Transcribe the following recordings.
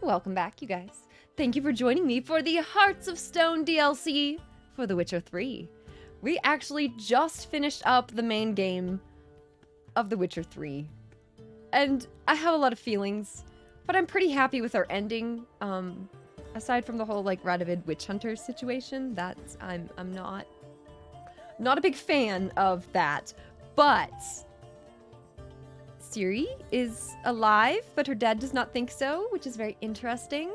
Welcome back, you guys. Thank you for joining me for the Hearts of Stone DLC for The Witcher 3. We actually just finished up the main game of The Witcher 3. And I have a lot of feelings, but I'm pretty happy with our ending. Aside from the whole, like, Radovid witch hunter situation, that's, I'm not a big fan of that. But Ciri is alive, but her dad does not think so, which is very interesting.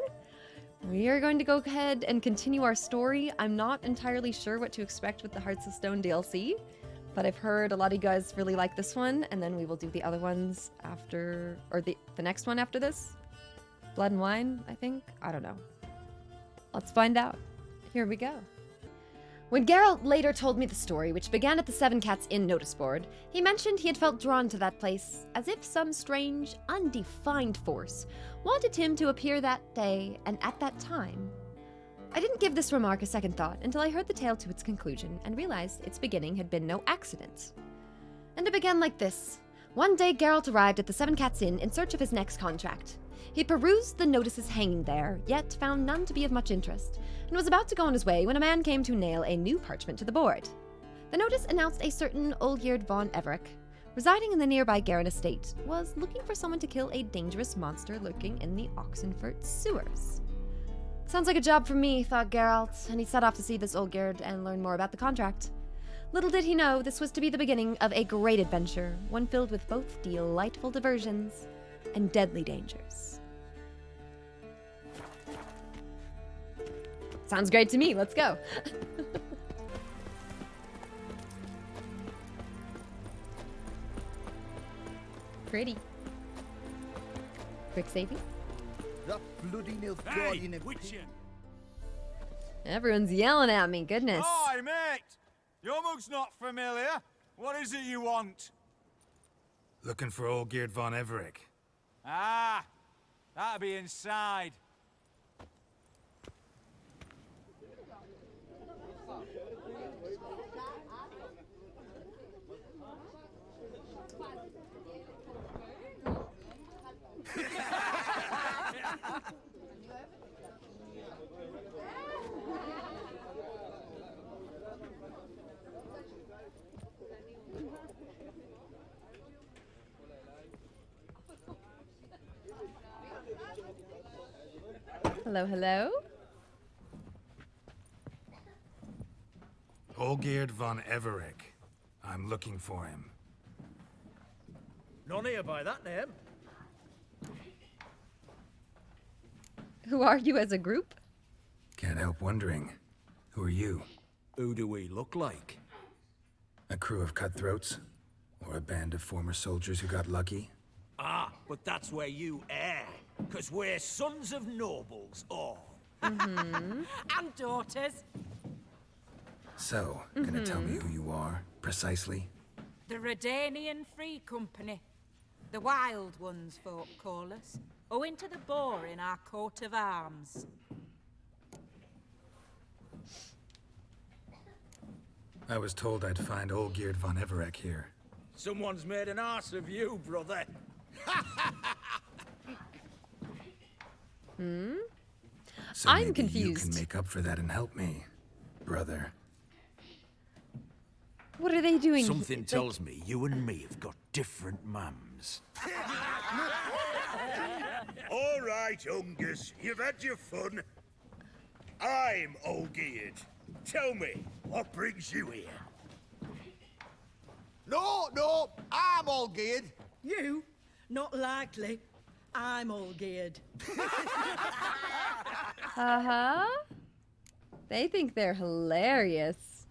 We are going to go ahead and continue our story. I'm not entirely sure what to expect with the Hearts of Stone DLC, but I've heard a lot of you guys really like this one, and then we will do the other ones after, or the next one after this. Blood and Wine, I think? I don't know. Let's find out. Here we go. When Geralt later told me the story, which began at the Seven Cats Inn notice board, he mentioned he had felt drawn to that place, as if some strange, undefined force wanted him to appear that day and at that time. I didn't give this remark a second thought until I heard the tale to its conclusion and realized its beginning had been no accident. And it began like this. One day Geralt arrived at the Seven Cats Inn in search of his next contract. He perused the notices hanging there, yet found none to be of much interest, and was about to go on his way when a man came to nail a new parchment to the board. The notice announced a certain Olgierd von Everec, residing in the nearby Garen estate, was looking for someone to kill a dangerous monster lurking in the Oxenfurt sewers. Sounds like a job for me, thought Geralt, and he set off to see this Olgierd and learn more about the contract. Little did he know this was to be the beginning of a great adventure, one filled with both delightful diversions and deadly dangers. Sounds great to me, let's go. Pretty. Quick saving. That bloody Nilfgaardian of Witcher! Everyone's yelling at me, goodness. Hi, mate! Your mug's not familiar. What is it you want? Looking for Olgierd von Everec. Ah, that'll be inside. Hello, hello. Olgierd von Everec. I'm looking for him. None here by that name. Who are you as a group? Can't help wondering. Who are you? Who do we look like? A crew of cutthroats? Or a band of former soldiers who got lucky? Ah, but that's where you err. 'Cause we're sons of nobles, all. And daughters. So, gonna tell me who you are, precisely? The Redanian Free Company. The Wild Ones, folk call us. Owing to the boar in our coat of arms. I was told I'd find Olgierd von Everec here. Someone's made an arse of you, brother. So I'm maybe confused. you can make up for that and help me, brother. What are they doing? Something tells me you and me have got different mums. All right, Ungus, you've had your fun. I'm Olgierd. Tell me, what brings you here? No, I'm Olgierd. You? Not likely. I'm Olgierd. Uh-huh. They think they're hilarious.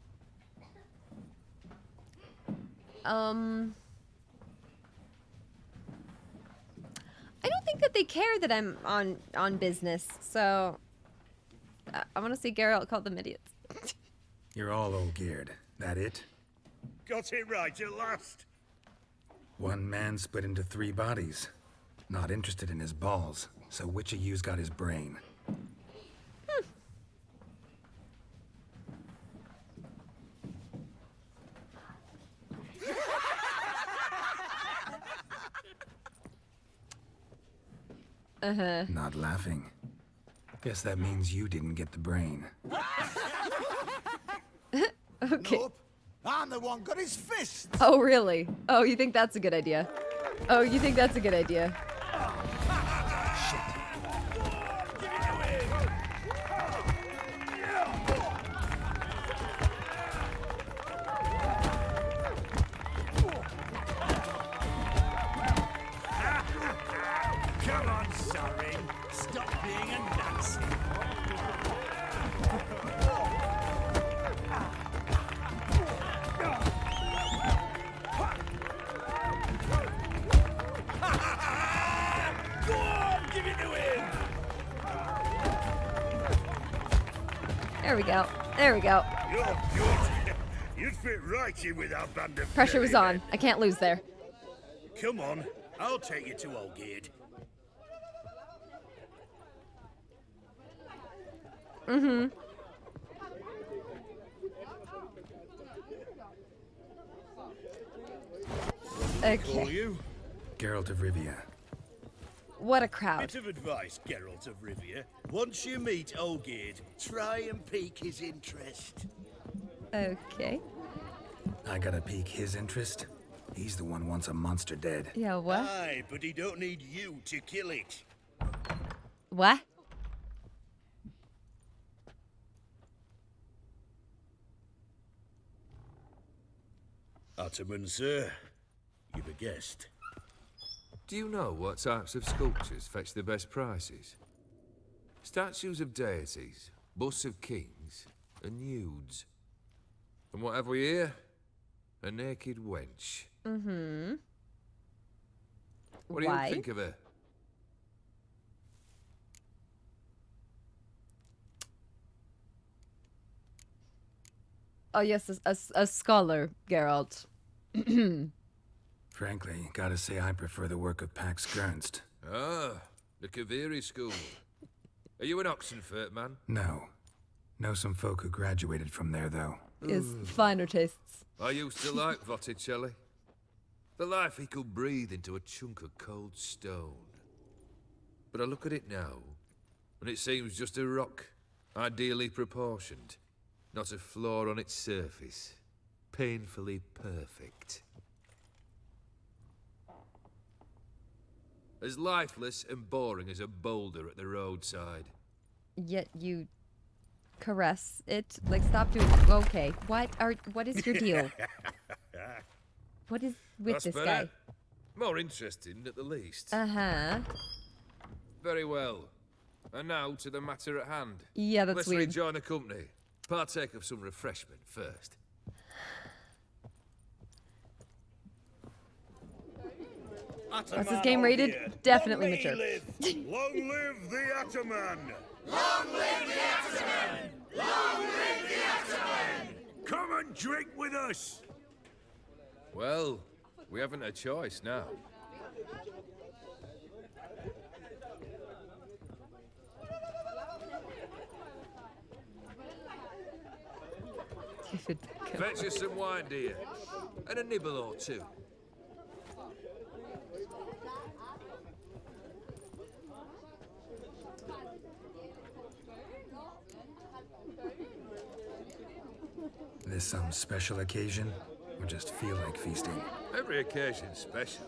I don't think that they care that I'm on business, so I want to see Geralt call them idiots. You're all Olgierd. That it? Got it right at last. One man split into 3 bodies. Not interested in his balls, so which of you's got his brain? Not laughing. Guess that means you didn't get the brain. Okay. Nope. I'm the one got his fist. Oh, really? Oh, you think that's a good idea? Oh, you think that's a good idea? Come on, sorry. Stop being a Nazi. Go on, give it to him. There we go. There we go. You're good. You'd fit right in with our band of Pressure was merry on. I can't lose there. men. Come on, I'll take you to Olgierd. Call Okay. you. Geralt of Rivia. What a crowd. Bit of advice, Geralt of Rivia. Once you meet Olgierd, try and pique his interest. Okay. I gotta pique his interest. He's the one wants a monster dead. Yeah, what? Aye, but he don't need you to kill it. What? Ottoman, sir. You've a guest. Do you know what types of sculptures fetch the best prices? Statues of deities, busts of kings, and nudes. And what have we here? A naked wench. Mm-hmm. What do Why? you think of her? Oh, yes, a scholar, Geralt. Frankly, gotta say I prefer the work of Pax Gernst. Ah, the Kaviri school. Are you an Oxenfurt man? No. Know some folk who graduated from there, though. Is finer tastes. I used to like Botticelli. The life he could breathe into a chunk of cold stone. But I look at it now, and it seems just a rock, ideally proportioned. Not a flaw on its surface. Painfully perfect. As lifeless and boring as a boulder at the roadside. Yet you caress it. Like, stop doing. Okay, what is your deal? What is with That's this better. guy? More interesting, at the least. Uh-huh. Very well. And now to the matter at hand. Yeah, that's Let's weird. rejoin the company. Partake of some refreshment first. What's this game rated? Definitely mature. Long live the Ataman! Come and drink with us! Well, we haven't a choice now. Fetch us some wine, dear. And a nibble or two. This some special occasion? Or just feel like feasting? Every occasion's special.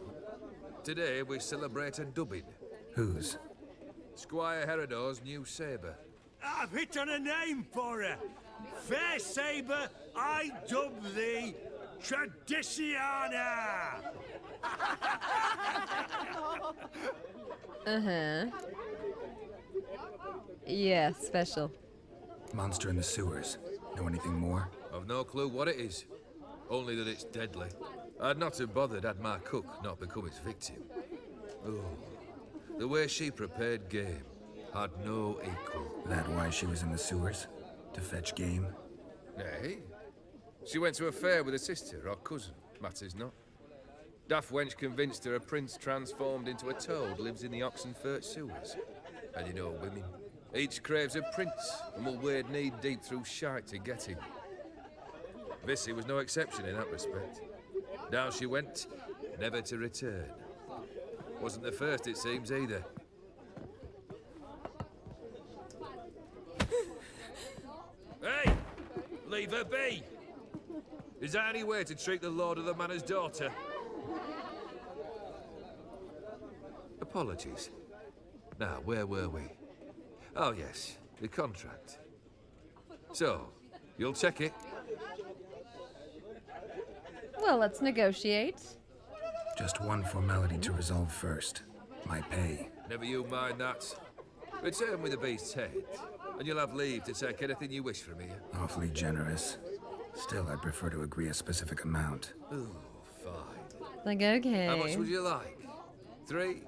Today we celebrate a dubbing. Whose? Squire Herodor's new sabre. I've hit on a name for her. Fair Sabre, I dub thee Tradiciana! Uh-huh. Yeah, special. Monster in the sewers. Know anything more? I've no clue what it is. Only that it's deadly. I'd not have bothered had my cook not become its victim. Oh, the way she prepared game had no equal. That why she was in the sewers? To fetch game? Nay. She went to a fair with a sister or cousin, matters not. Daft wench convinced her a prince transformed into a toad lives in the Oxenfurt sewers. And you know women. Each craves a prince and will wade knee deep through shite to get him. Vissy was no exception in that respect. Down she went, never to return. Wasn't the first, it seems, either. Leave her be! Is that any way to treat the lord of the manor's daughter? Apologies. Now, where were we? Oh yes, the contract. So, you'll check it? Well, let's negotiate. Just one formality to resolve first. My pay. Never you mind that. Return with the beast's head, and you'll have leave to take anything you wish from here. Awfully generous. Still, I'd prefer to agree a specific amount. Ooh, fine. Like, okay. How much would you like? 300,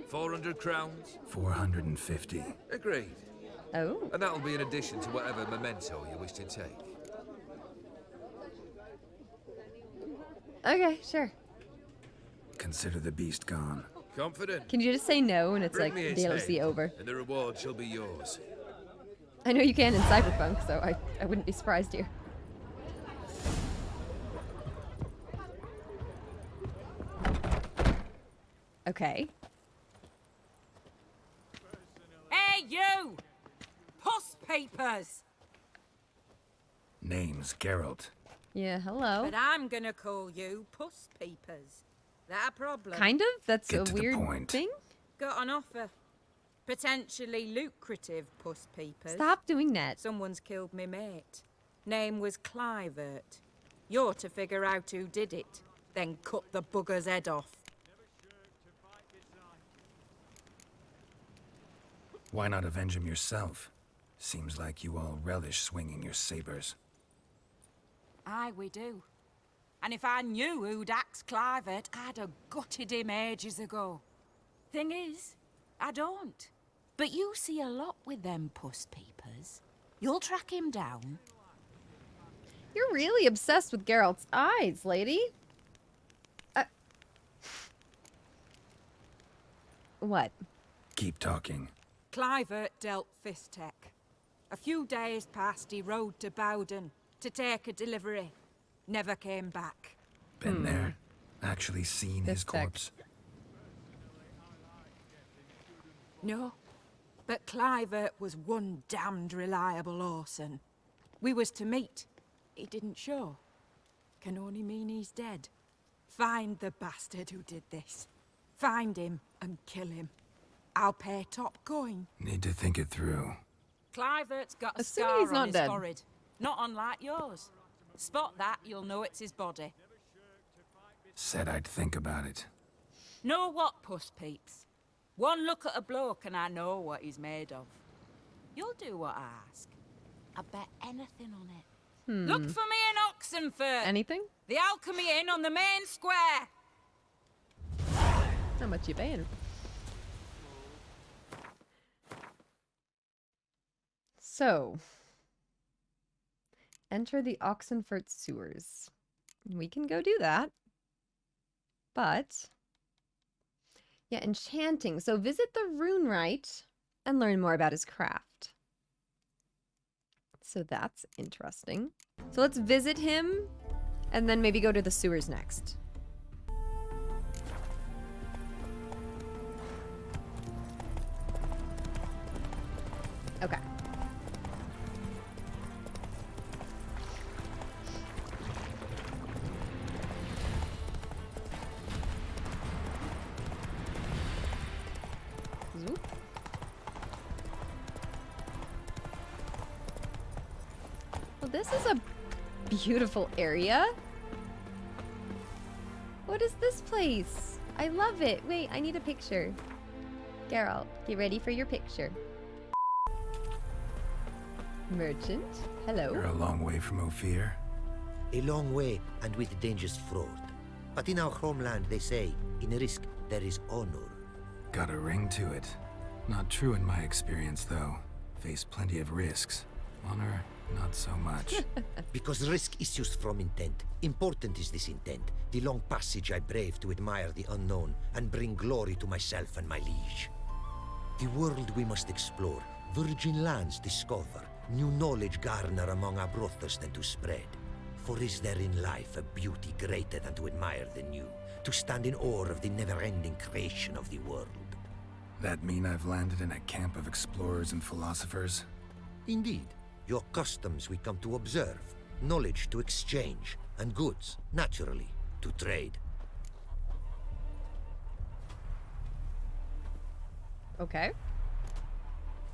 400 crowns? 450. Agreed. Oh. And that'll be in addition to whatever memento you wish to take. Okay, sure. Consider the beast gone. Confident? Can you just say no and it's Bring like me its DLC head, over? and the reward shall be yours. I know you can in Cyberpunk, so I wouldn't be surprised here. Okay. Hey, you! Puss papers! Name's Geralt. Yeah, hello. But I'm gonna call you Puss Peepers. That a problem? Kind of? That's Get a to the weird point. thing? Got an offer. Potentially lucrative Puss Peepers. Stop doing that. Someone's killed me mate. Name was Clivert. You're to figure out who did it, then cut the bugger's head off. Why not avenge him yourself? Seems like you all relish swinging your sabers. Aye, we do. And if I knew who'd axed Clivert, I'd have gutted him ages ago. Thing is, I don't. But you see a lot with them Puss Peepers. You'll track him down. You're really obsessed with Geralt's eyes, lady. What? Keep talking. Clivert dealt Fistech. A few days passed, he rode to Bowden to take a delivery. Never came back. Been there? Actually seen his Fistech. corpse? No, but Clivert was one damned reliable Orson. We was to meet. He didn't show. Can only mean he's dead. Find the bastard who did this. Find him and kill him. I'll pay top coin. Need to think it through. Clivert's got a Assuming scar he's on not his dead. forehead. Not unlike yours. Spot that, you'll know it's his body. Said I'd think about it. Know what, Puss Peeps? One look at a bloke and I know what he's made of. You'll do what I ask. I bet anything on it. Look for me in Oxenfurt. Anything? The Alchemy Inn on the main square. How much you paying? So, enter the Oxenfurt sewers. We can go do that. But, yeah, enchanting. So visit the Runewright and learn more about his craft. So that's interesting. So let's visit him and then maybe go to the sewers next. Okay. Zoop. Well, this is a beautiful area. What is this place? I love it. Wait, I need a picture. Geralt, get ready for your picture. Merchant, hello. You're a long way from Ophir. A long way, and with dangers fraught. But in our homeland, they say, in risk there is honor. Got a ring to it. Not true in my experience, though. Faced plenty of risks. Honor, not so much. Because risk issues from intent. Important is this intent. The long passage I brave to admire the unknown and bring glory to myself and my liege. The world we must explore, virgin lands discover, new knowledge garner among our brothers than to spread. For is there in life a beauty greater than to admire the new, to stand in awe of the never-ending creation of the world? That mean I've landed in a camp of explorers and philosophers? Indeed, your customs we come to observe, knowledge to exchange, and goods, naturally, to trade. Okay.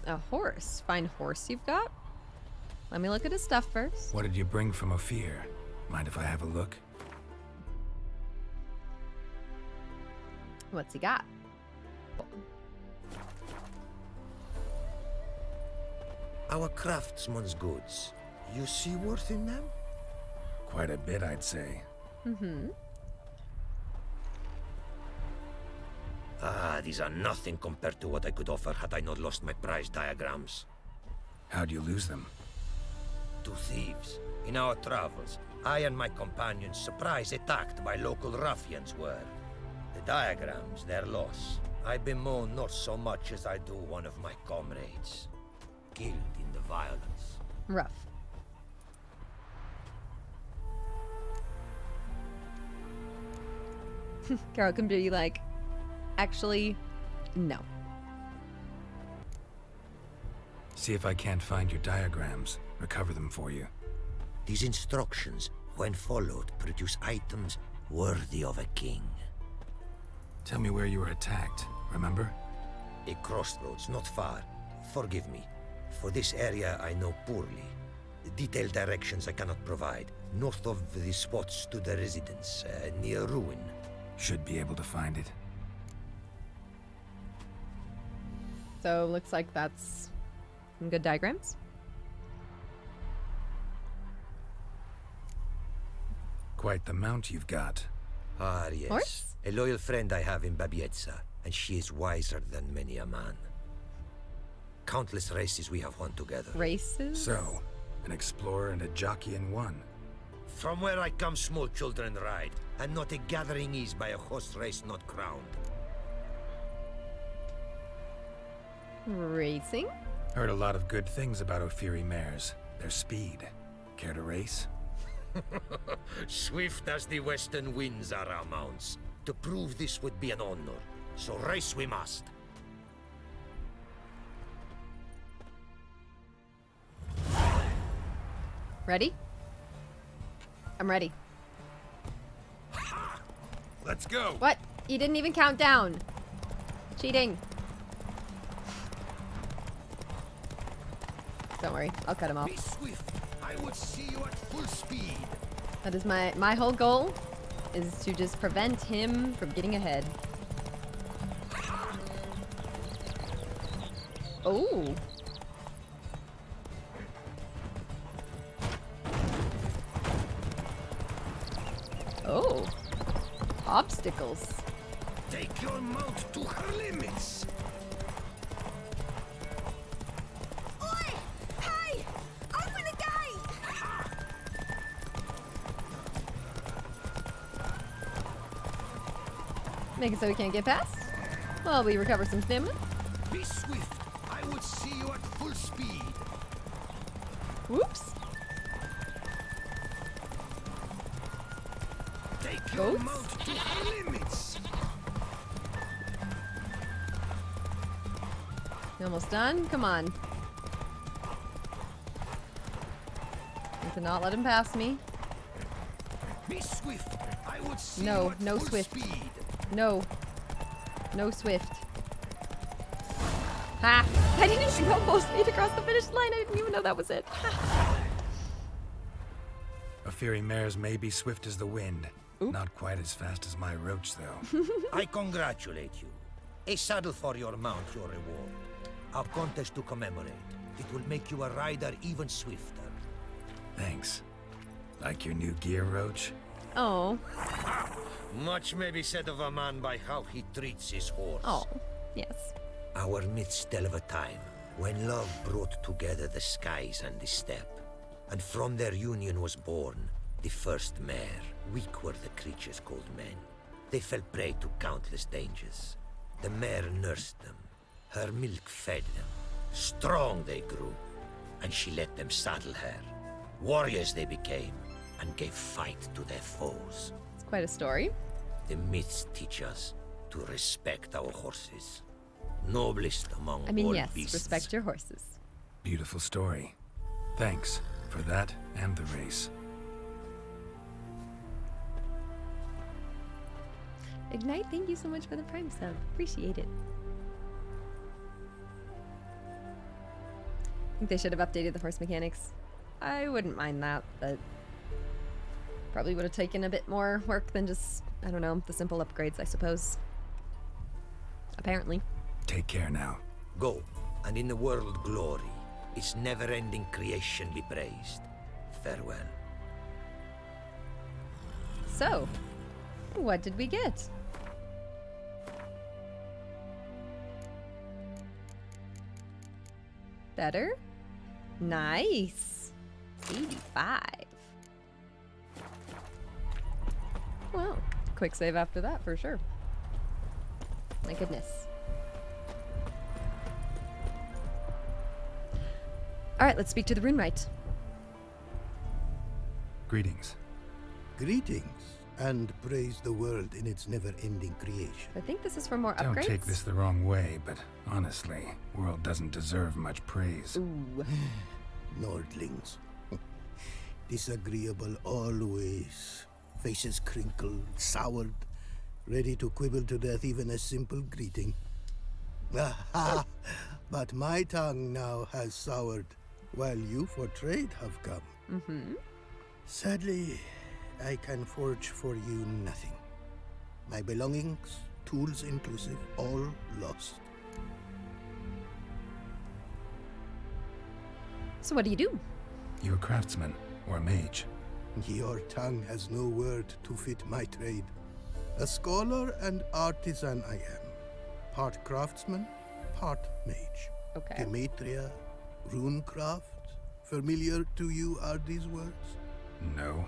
A horse. Fine horse you've got? Let me look at his stuff first. What did you bring from Ophir? Mind if I have a look? What's he got? Our craftsman's goods. You see worth in them? Quite a bit, I'd say. Mm-hmm. Ah, these are nothing compared to what I could offer had I not lost my prize diagrams. How'd you lose them? 2 thieves. In our travels, I and my companions surprise attacked by local ruffians were. The diagrams, their loss. I bemoan not so much as I do one of my comrades. Killed in the violence. Rough. Carol can be like, actually, no. See if I can't find your diagrams. Recover them for you. These instructions, when followed, produce items worthy of a king. Tell me where you were attacked, remember? A crossroads, not far. Forgive me. For this area I know poorly. Detailed directions I cannot provide. North of the spot stood a residence, near ruin. Should be able to find it. So looks like that's some good diagrams. Quite the mount you've got. Ah, yes. Horse? A loyal friend I have in Babietza, and she is wiser than many a man. Countless races we have won together. Races? So, an explorer and a jockey in one. From where I come, small children ride, and not a gathering is by a horse race not crowned. Racing? Heard a lot of good things about Ophiri mares. Their speed. Care to race? Swift as the western winds are our mounts. To prove this would be an honor, so race we must. Ready? I'm ready. Let's go. What? You didn't even count down. Cheating. Don't worry, I'll cut him off. Be swift. I would see you at full speed. That is my whole goal, is to just prevent him from getting ahead. Oh. Oh. Obstacles. Take your mount to her limits. Oi! Hey! Open the gate! Make it so we can't get past. While we recover some stamina. Be swift. I would see you at full speed. Whoops. Take your Goats? mount to her limits. You almost done? Come on. Need to not let him pass me. Be swift. I would see No, you at no full swift. speed. No. No Swift. Ha! I didn't even almost made across the finish line. I didn't even know that was it. Ophiri mares may be swift as the wind. Not quite as fast as my roach, though. I congratulate you. A saddle for your mount, your reward. A contest to commemorate. It will make you a rider even swifter. Thanks. Like your new gear, Roach? Oh. Much may be said of a man by how he treats his horse. Oh. Yes. Our myths tell of a time when love brought together the skies and the steppe. And from their union was born the first mare. Weak were the creatures called men. They fell prey to countless dangers. The mare nursed them. Her milk fed them. Strong they grew. And she let them saddle her. Warriors they became, and gave fight to their foes. It's quite a story. The myths teach us to respect our horses. Noblest among I mean, all yes, beasts. respect your horses. Beautiful story. Thanks for that and the race. Ignite, thank you so much for the Prime sub. Appreciate it. I think they should have updated the horse mechanics. I wouldn't mind that, but probably would have taken a bit more work than just, I don't know, the simple upgrades, I suppose. Apparently. Take care now. Go, and in the world glory, its never-ending creation be praised. Farewell. So, what did we get? Better? Nice. 85. Well, quick save after that for sure. My goodness. Alright, let's speak to the Runewright. Greetings. Greetings, and praise the world in its never-ending creation. I think this is for more Don't upgrades. take this the wrong way, but honestly, world doesn't deserve much praise. Ooh. Nordlings. Disagreeable always. Faces crinkled, soured, ready to quibble to death even a simple greeting. Aha! But my tongue now has soured, while you for trade have come. Mm-hmm. Sadly, I can forge for you nothing. My belongings, tools inclusive, all lost. So what do you do? You a craftsman or a mage? Your tongue has no word to fit my trade. A scholar and artisan I am. Part craftsman, part mage. Okay. Gematria, runecraft. Familiar to you are these words? No.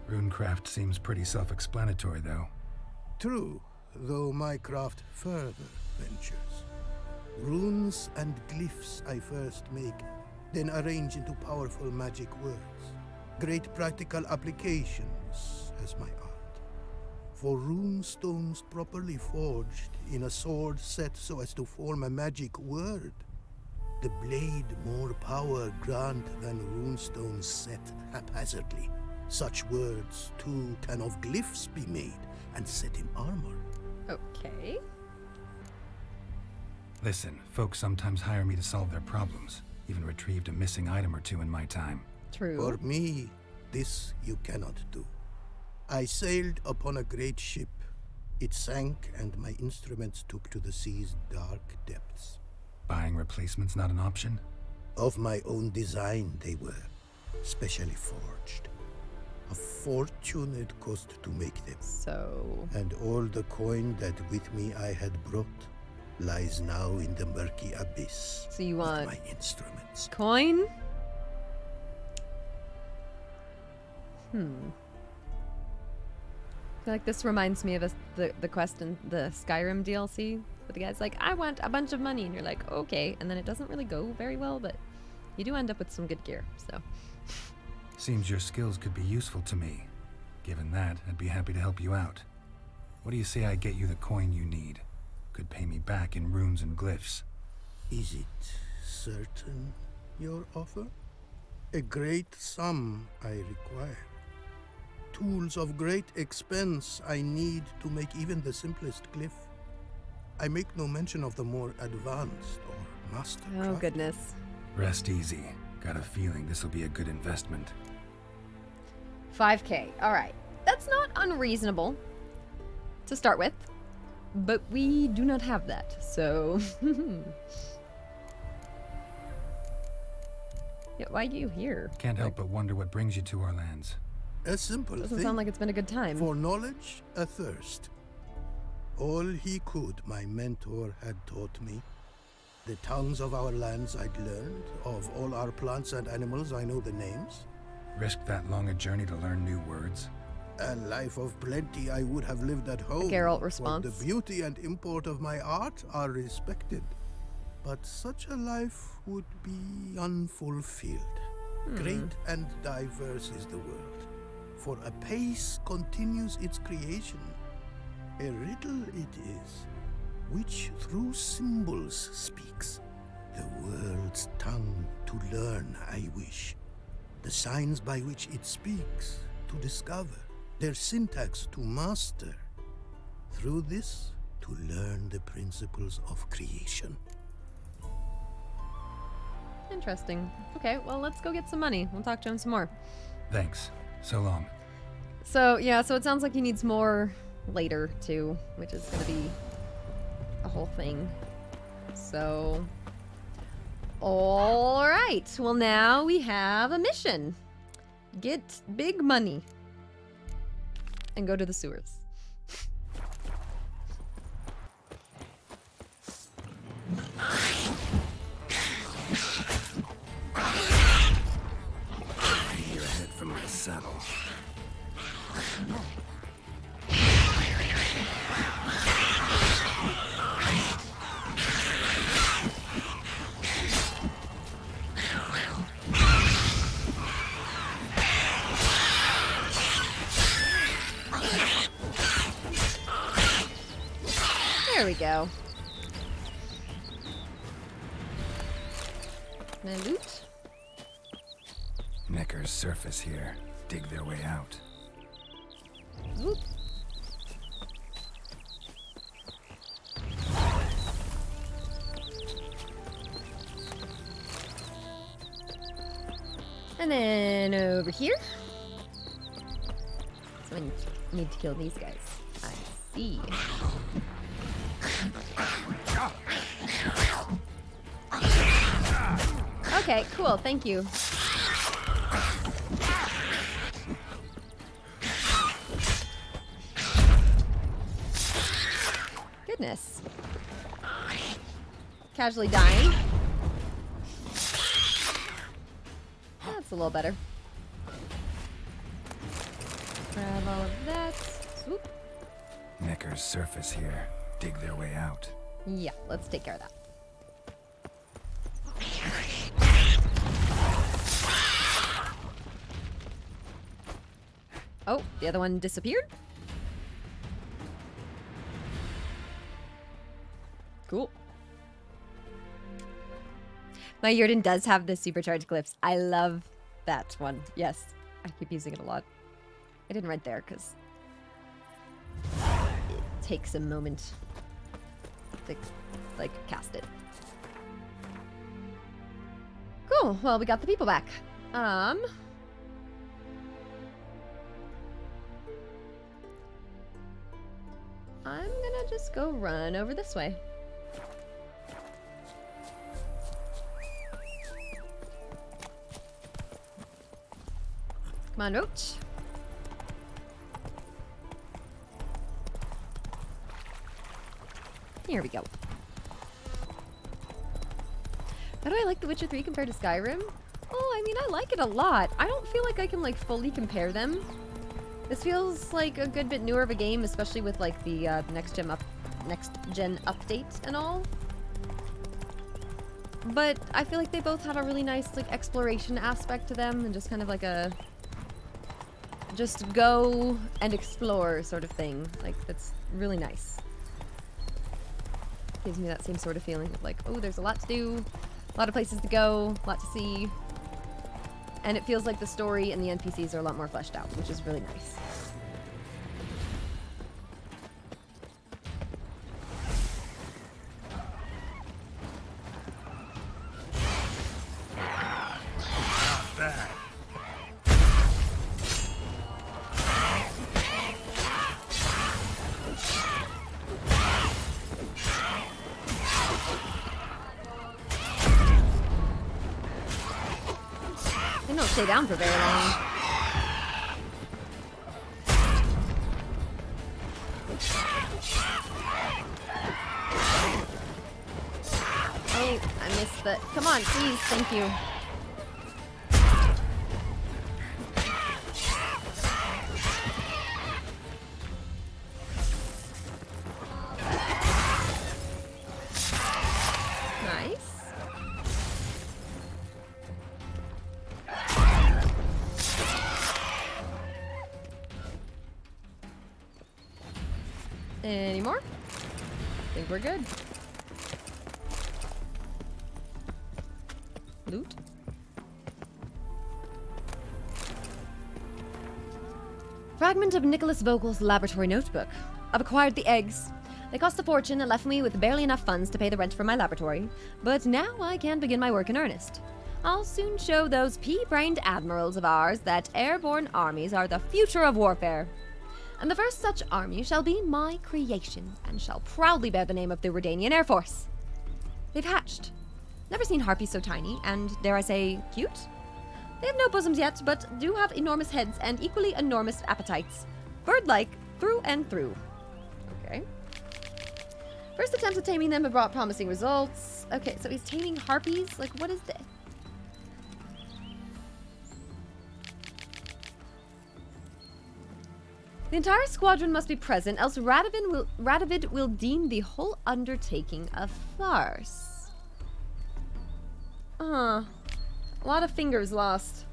Runecraft seems pretty self-explanatory, though. True, though my craft further ventures. Runes and glyphs I first make, then arrange into powerful magic words. Great practical applications as my art. For rune stones properly forged in a sword set so as to form a magic word. The blade more power grant than runestones set haphazardly. Such words, too, can of glyphs be made and set in armor. Okay. Listen, folks sometimes hire me to solve their problems. Even retrieved a missing item or two in my time. True. For me, this you cannot do. I sailed upon a great ship. It sank, and my instruments took to the sea's dark depths. Buying replacements not an option? Of my own design they were, specially forged. A fortune it cost to make them. So... And all the coin that with me I had brought lies now in the murky abyss. So you with want my instruments. coin? I feel like this reminds me of the quest in the Skyrim DLC. But the guy's like, I want a bunch of money. And you're like, okay. And then it doesn't really go very well, but you do end up with some good gear, so... Seems your skills could be useful to me. Given that, I'd be happy to help you out. What do you say I get you the coin you need? Could pay me back in runes and glyphs. Is it certain, your offer? A great sum I require. Tools of great expense I need to make even the simplest glyph. I make no mention of the more advanced or master Oh, craft. goodness. Rest easy. Got a feeling this will be a good investment. 5K. All right. That's not unreasonable to start with, but we do not have that, so... Yeah, why are you here? Can't help but wonder what brings you to our lands. A simple Doesn't thing. sound like it's been a good time. For knowledge, a thirst. All he could, my mentor had taught me. The tongues of our lands I'd learned. Of all our plants and animals, I know the names. Risk that long a journey to learn new words? A life of plenty I would have lived at home. Geralt response. For the beauty and import of my art are respected. But such a life would be unfulfilled. Great and diverse is the world. For a pace continues its creation. A riddle it is, which through symbols speaks. The world's tongue to learn I wish. the signs by which it speaks to discover, their syntax to master. Through this, to learn the principles of creation. Interesting. Okay, well, let's go get some money. We'll talk to him some more. Thanks. So long. So, yeah, so it sounds like he needs more later, too, which is going to be a whole thing. So, all right. Well, now we have a mission. Get big money and go to the sewers. You're ahead from my saddle. There we go. Can I loot? Neckers surface here. Dig their way out. Oop. And then over here. So I need to kill these guys. I see. Okay, cool. Thank you. Goodness. Casually dying. That's a little better. Grab all of that. Swoop. Neckers surface here. Dig their way out. Yeah, let's take care of that. Oh, the other one disappeared? Cool. My Jordan does have the supercharged glyphs. I love that one. Yes, I keep using it a lot. I didn't write there because it takes a moment to, like, cast it. Cool. Well, we got the people back. I'm gonna just go run over this way. Come on, Roach. Here we go. How do I like The Witcher 3 compared to Skyrim? Oh, I mean, I like it a lot. I don't feel like I can, like, fully compare them. This feels like a good bit newer of a game, especially with, like, the next gen update and all. But I feel like they both had a really nice, like, exploration aspect to them, and just kind of like a just go and explore sort of thing. Like, that's really nice. Gives me that same sort of feeling of like, oh, there's a lot to do, a lot of places to go, a lot to see. And it feels like the story and the NPCs are a lot more fleshed out, which is really nice. Not bad. They don't stay down for very long. Oh, I missed the... Come on, please, thank you. Nice. Any more? I think we're good. Loot. Fragment of Nicholas Vogel's laboratory notebook. I've acquired the eggs. They cost a fortune and left me with barely enough funds to pay the rent for my laboratory, but now I can begin my work in earnest. I'll soon show those pea-brained admirals of ours that airborne armies are the future of warfare. And the first such army shall be my creation, and shall proudly bear the name of the Redanian Air Force. They've hatched. Never seen harpies so tiny, and dare I say, cute? They have no bosoms yet, but do have enormous heads and equally enormous appetites. Bird-like, through and through. Okay. First attempts at taming them have brought promising results. Okay, so he's taming harpies? Like, what is this? The entire squadron must be present, else Radovid will deem the whole undertaking a farce. A lot of fingers lost.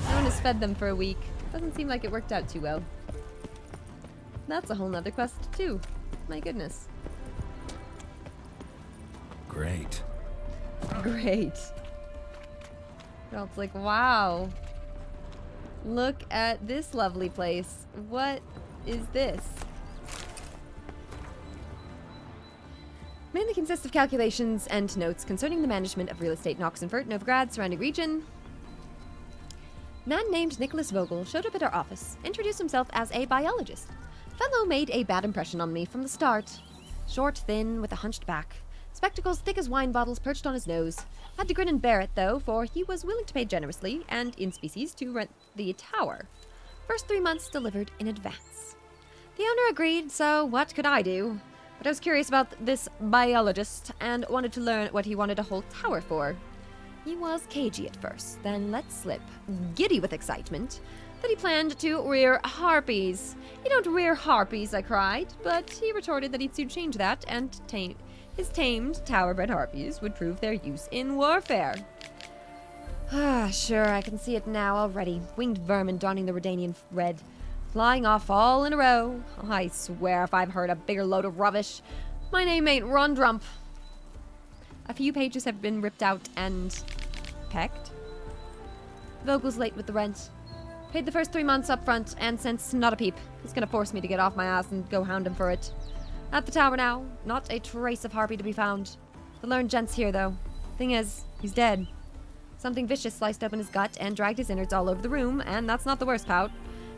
No one has fed them for a week. Doesn't seem like it worked out too well. That's a whole nother quest, too. My goodness. Great. Great. Well, it's like, wow. Look at this lovely place. What is this? Mainly consists of calculations and notes concerning the management of real estate in Oxenfurt, Novigrad, surrounding region. Man named Nicholas Vogel showed up at our office, introduced himself as a biologist. Fellow made a bad impression on me from the start. Short, thin, with a hunched back. Spectacles thick as wine bottles perched on his nose. Had to grin and bear it, though, for he was willing to pay generously, and in species, to rent the tower. First 3 months delivered in advance. The owner agreed, so what could I do? But I was curious about this biologist, and wanted to learn what he wanted a whole tower for. He was cagey at first, then let slip, giddy with excitement, that he planned to rear harpies. You don't rear harpies, I cried, but he retorted that he'd soon change that, and his tamed, tower-bred harpies would prove their use in warfare. Sure, I can see it now already. Winged vermin donning the Redanian red, flying off all in a row. I swear if I've heard a bigger load of rubbish, my name ain't Rondrump. A few pages have been ripped out and pecked. Vogel's late with the rent. Paid the first 3 months up front, and since not a peep. He's gonna force me to get off my ass and go hound him for it. At the tower now, not a trace of harpy to be found. The learned gent's here, though. Thing is, he's dead. Something vicious sliced open his gut and dragged his innards all over the room, and that's not the worst pout.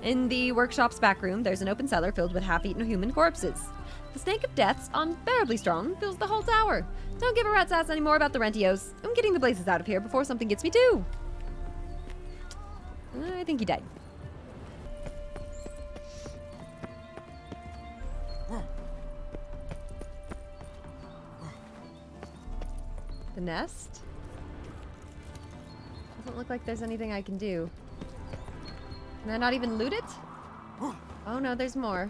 In the workshop's back room, there's an open cellar filled with half-eaten human corpses. The snake of deaths, unbearably strong, fills the whole tower. Don't give a rat's ass anymore about the rentios. I'm getting the blazes out of here before something gets me too. I think he died. The nest? Doesn't look like there's anything I can do. Can I not even loot it? Oh no, there's more.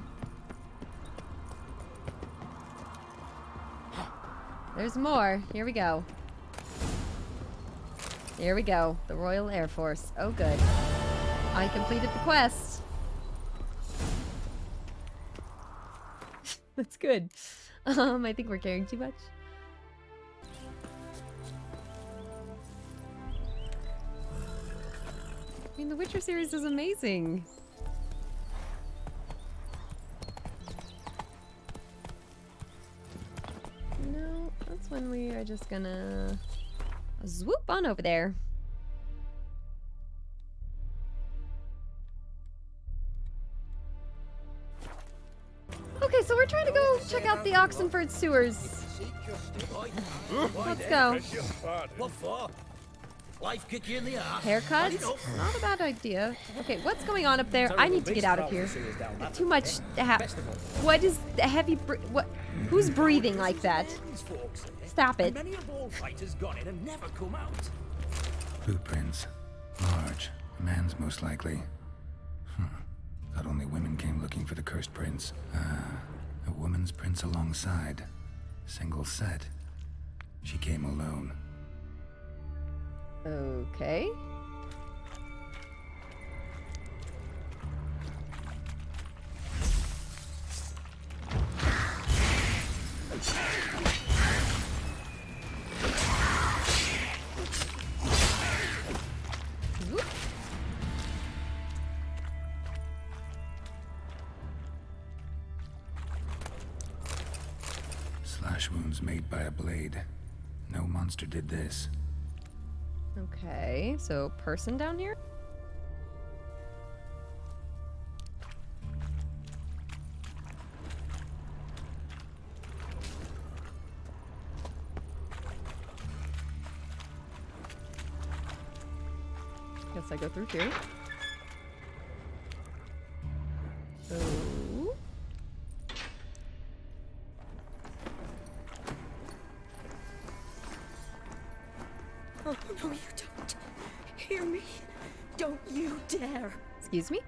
There's more. Here we go. Here we go. The Royal Air Force. Oh good. I completed the quest. That's good. I think we're carrying too much. I mean, the Witcher series is amazing. No, that's when we are just gonna swoop on over there. Okay, so we're trying to go check out the Oxenford sewers. Let's go. What for? Life kick you in the ass. Haircuts? Not a bad idea. Okay, what's going on up there? I need to get out of here. Too much. What is the heavy? What? Who's breathing like that? Stop it. Many a ball fighter's gone in and never come out. Blueprints. Large. A man's most likely. Thought only women came looking for the cursed prince. A woman's prince alongside. Single set. She came alone. Okay. wounds made by a blade. No monster did this. Okay, so person down here? Guess I go through here. Oh. Oh, no, you don't. Hear me? Don't you dare. Excuse me?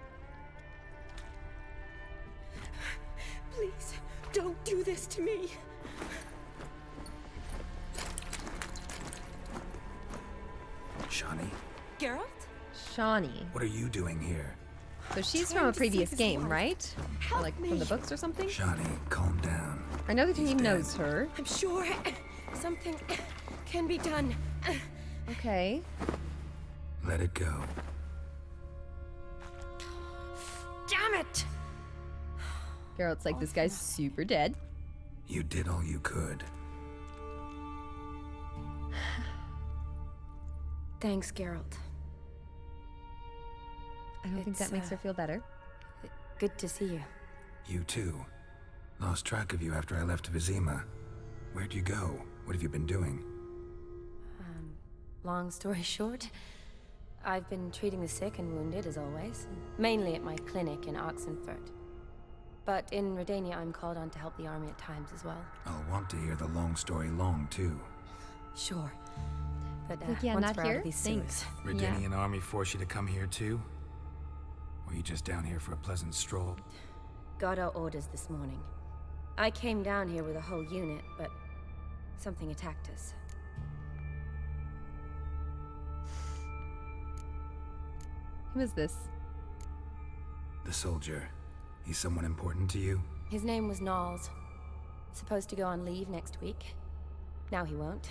Please, don't do this to me. Shani, Geralt? Shani. what are you doing here? So she's Trying from a to previous save his game, life. right? Or Help like me. from the books or something? Shani, calm down. I know that He's he dead. knows her. I'm sure something can be done. Okay. Let it go. Damn it! Geralt's like, this guy's super dead. You did all you could. Thanks, Geralt. I don't think that It's, makes her feel better. Good to see you. You too. Lost track of you after I left Vizima. Where'd you go? What have you been doing? Long story short, I've been treating the sick and wounded, as always. Mainly at my clinic in Oxenfurt. But in Redania, I'm called on to help the army at times as well. I'll want to hear the long story long, too. Sure. But Like, yeah, once not we're out here? of these Thanks. sewers. Redanian army forced you to come here, too? Or you just down here for a pleasant stroll? Got our orders this morning. I came down here with a whole unit, but something attacked us. Who is this? The soldier. He's someone important to you? His name was Knowles. Supposed to go on leave next week. Now he won't.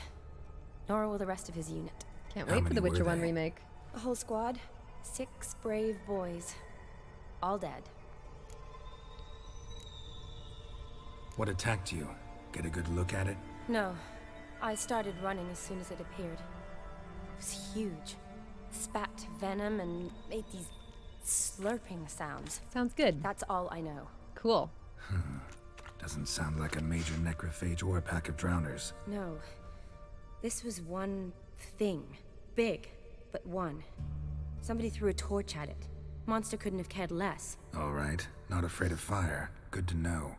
Nor will the rest of his unit. Can't How wait for many the Witcher were 1 they? remake. A whole squad. 6 brave boys. All dead. What attacked you? Get a good look at it? No. I started running as soon as it appeared. It was huge. Spat venom and made these slurping sounds. Sounds good. That's all I know. Cool. Doesn't sound like a major necrophage or a pack of drowners. No. This was one thing. Big, but one. Somebody threw a torch at it. Monster couldn't have cared less. All right. Not afraid of fire. Good to know.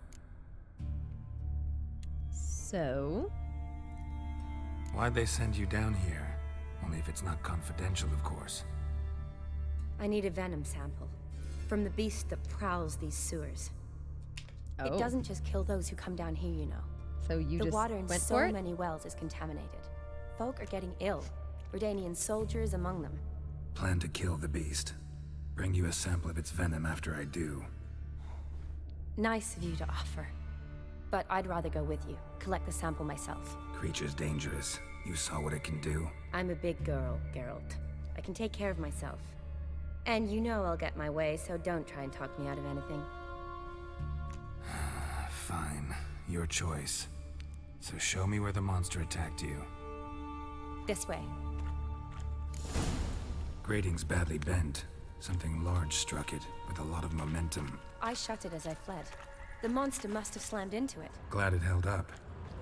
So, Why'd they send you down here? Only if it's not confidential, of course. I need a venom sample. From the beast that prowls these sewers. oh. It doesn't just kill those who come down here, you know. So you The just water in went so for it? many wells is contaminated. Folk are getting ill. Redanian soldiers among them. Plan to kill the beast. Bring you a sample of its venom after I do. Nice of you to offer. But I'd rather go with you. Collect the sample myself. Creature's dangerous. You saw what it can do. I'm a big girl, Geralt. I can take care of myself. And you know I'll get my way, so don't try and talk me out of anything. Fine. Your choice. So show me where the monster attacked you. This way. Grating's badly bent. Something large struck it, with a lot of momentum. I shut it as I fled. The monster must have slammed into it. Glad it held up.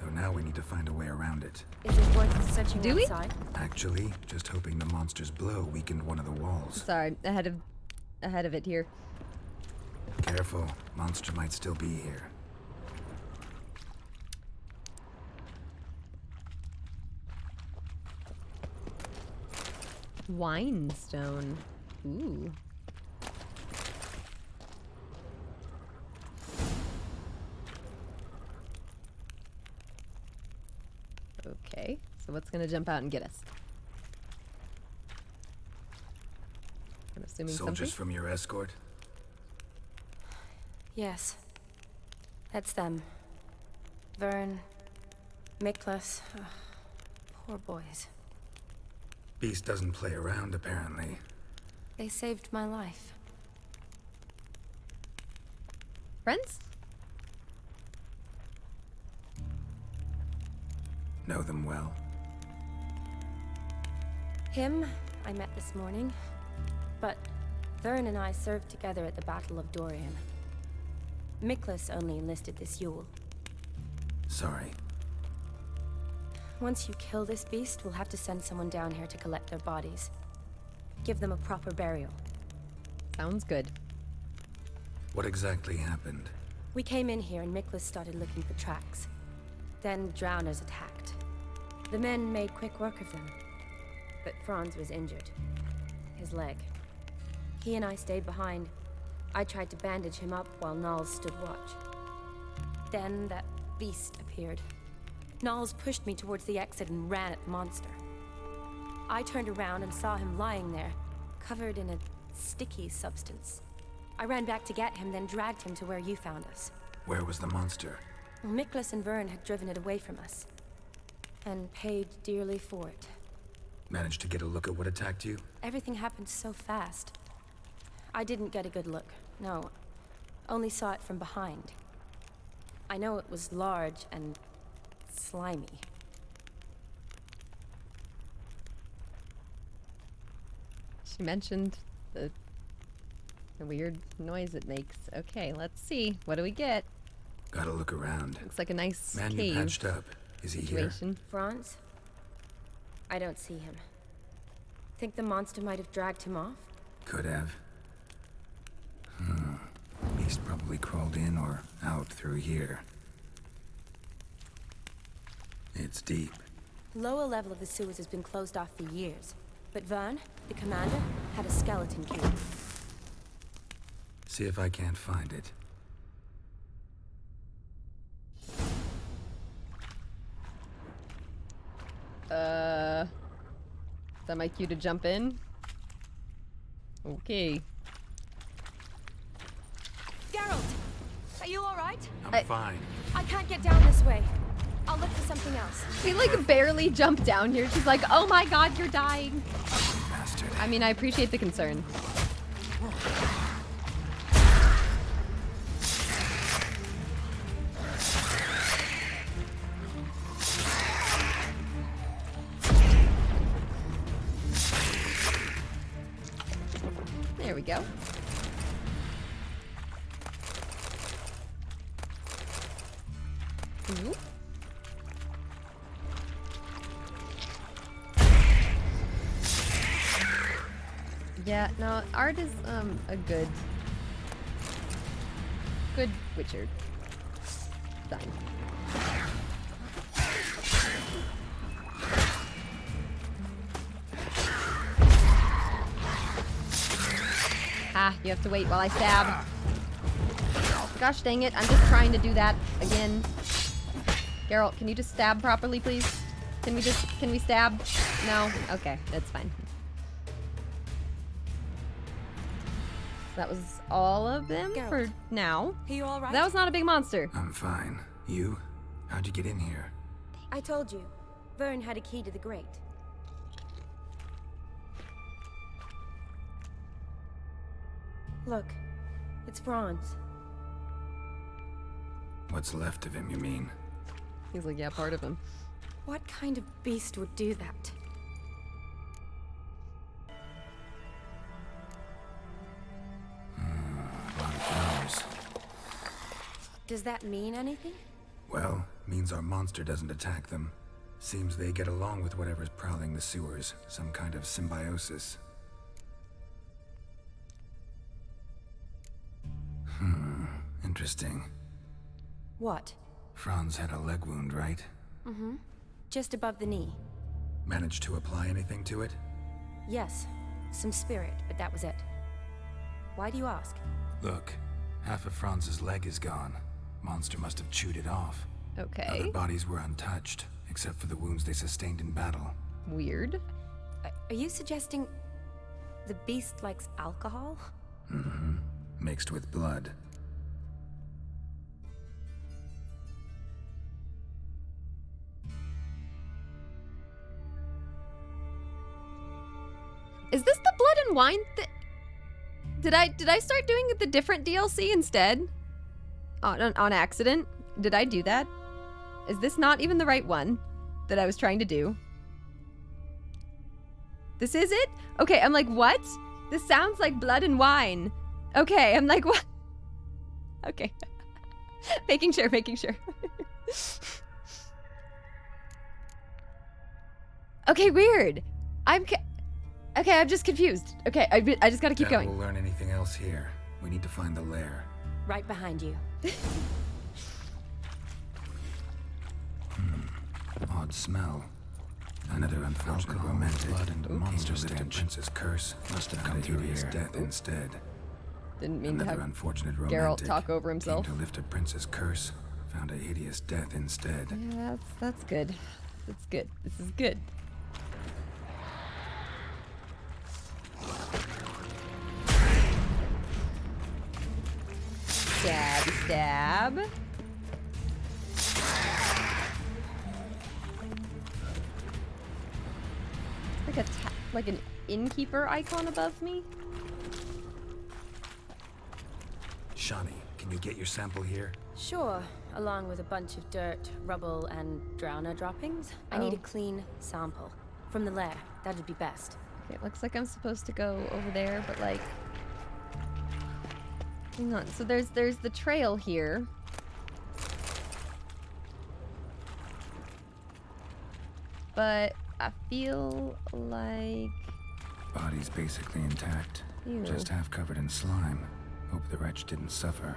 Though now we need to find a way around it. Is it worth searching Do we? outside? Actually, just hoping the monster's blow weakened one of the walls. Sorry, ahead of it here. Careful. Monster might still be here. Winestone. Ooh. Okay, so what's gonna jump out and get us? I'm assuming Soldiers something. from your escort? Yes. That's them. Vern. Miklas. Poor boys. Beast doesn't play around, apparently. They saved my life. Friends? Know them well? Him, I met this morning. But Vern and I served together at the Battle of Dorian. Miklas only enlisted this Yule. Sorry. Once you kill this beast, we'll have to send someone down here to collect their bodies. Give them a proper burial. Sounds good. What exactly happened? We came in here and Miklas started looking for tracks. Then drowners attacked. The men made quick work of them. But Franz was injured. His leg. He and I stayed behind. I tried to bandage him up while Nals stood watch. Then that beast appeared. Nals pushed me towards the exit and ran at the monster. I turned around and saw him lying there, covered in a sticky substance. I ran back to get him, then dragged him to where you found us. Where was the monster? Well, Miklas and Vern had driven it away from us. And paid dearly for it. Managed to get a look at what attacked you? Everything happened so fast. I didn't get a good look, no. Only saw it from behind. I know it was large and slimy. She mentioned the weird noise it makes. Okay, let's see. What do we get? Gotta look around. Looks like a nice Man cave you patched up. Is he here? situation. Franz? I don't see him. Think the monster might have dragged him off? Could have. Beast probably crawled in or out through here. It's deep. Lower level of the sewers has been closed off for years. But Vern, the commander, had a skeleton cube. See if I can't find it. Is that my cue to jump in? Okay. Geralt! Are you alright? I'm fine. I can't get down this way. I'll look for something else. She like barely jumped down here. She's like, oh my god, you're dying. Bastard. I mean, I appreciate the concern. There we go. Ooh. Yeah, no, art is a good Witcher design. Ah, you have to wait while I stab. Gosh dang it, I'm just trying to do that again. Geralt, can you just stab properly, please? Can we stab? No? Okay, that's fine. That was all of them for now. Are you alright? That was not a big monster. I'm fine. You? How'd you get in here? I told you. Vern had a key to the grate. Look, it's Franz. What's left of him, you mean? He's like, yeah, part of him. What kind of beast would do that? A lot of flowers. Does that mean anything? Well, means our monster doesn't attack them. Seems they get along with whatever's prowling the sewers. Some kind of symbiosis. Interesting. What? Franz had a leg wound, right? Mm-hmm. Just above the knee. Managed to apply anything to it? Yes. Some spirit, but that was it. Why do you ask? Look, half of Franz's leg is gone. Monster must have chewed it off. Okay. Other bodies were untouched, except for the wounds they sustained in battle. Weird. Are you suggesting the beast likes alcohol? Mm-hmm. Mixed with blood. Is this the blood and wine Did I start doing the different DLC instead? On accident? Did I do that? Is this not even the right one? that I was trying to do. This is it? Okay, I'm like, what? This sounds like blood and wine. Okay, I'm like, what? Okay. making sure. Okay, weird. Okay, I'm just confused. Okay, I just gotta keep going. We'll learn anything else here. We need to find the lair. Right behind you. Odd smell. Another unfortunate romantic. Blood and a monster stench. Prince's curse must have come through his death instead. Didn't mean Another to have unfortunate Geralt romantic talk over himself. came to lift a prince's curse, found a hideous death instead. Yeah, that's good. That's good. This is good. Stab, stab. Like an innkeeper icon above me. Shani, can you get your sample here? Sure, along with a bunch of dirt, rubble, and drowner droppings. I need a clean sample. From the lair, that'd be best. Okay, it looks like I'm supposed to go over there, but like... Hang on, so there's the trail here. But I feel like... Body's basically intact. Ew. Just half covered in slime. Hope the wretch didn't suffer.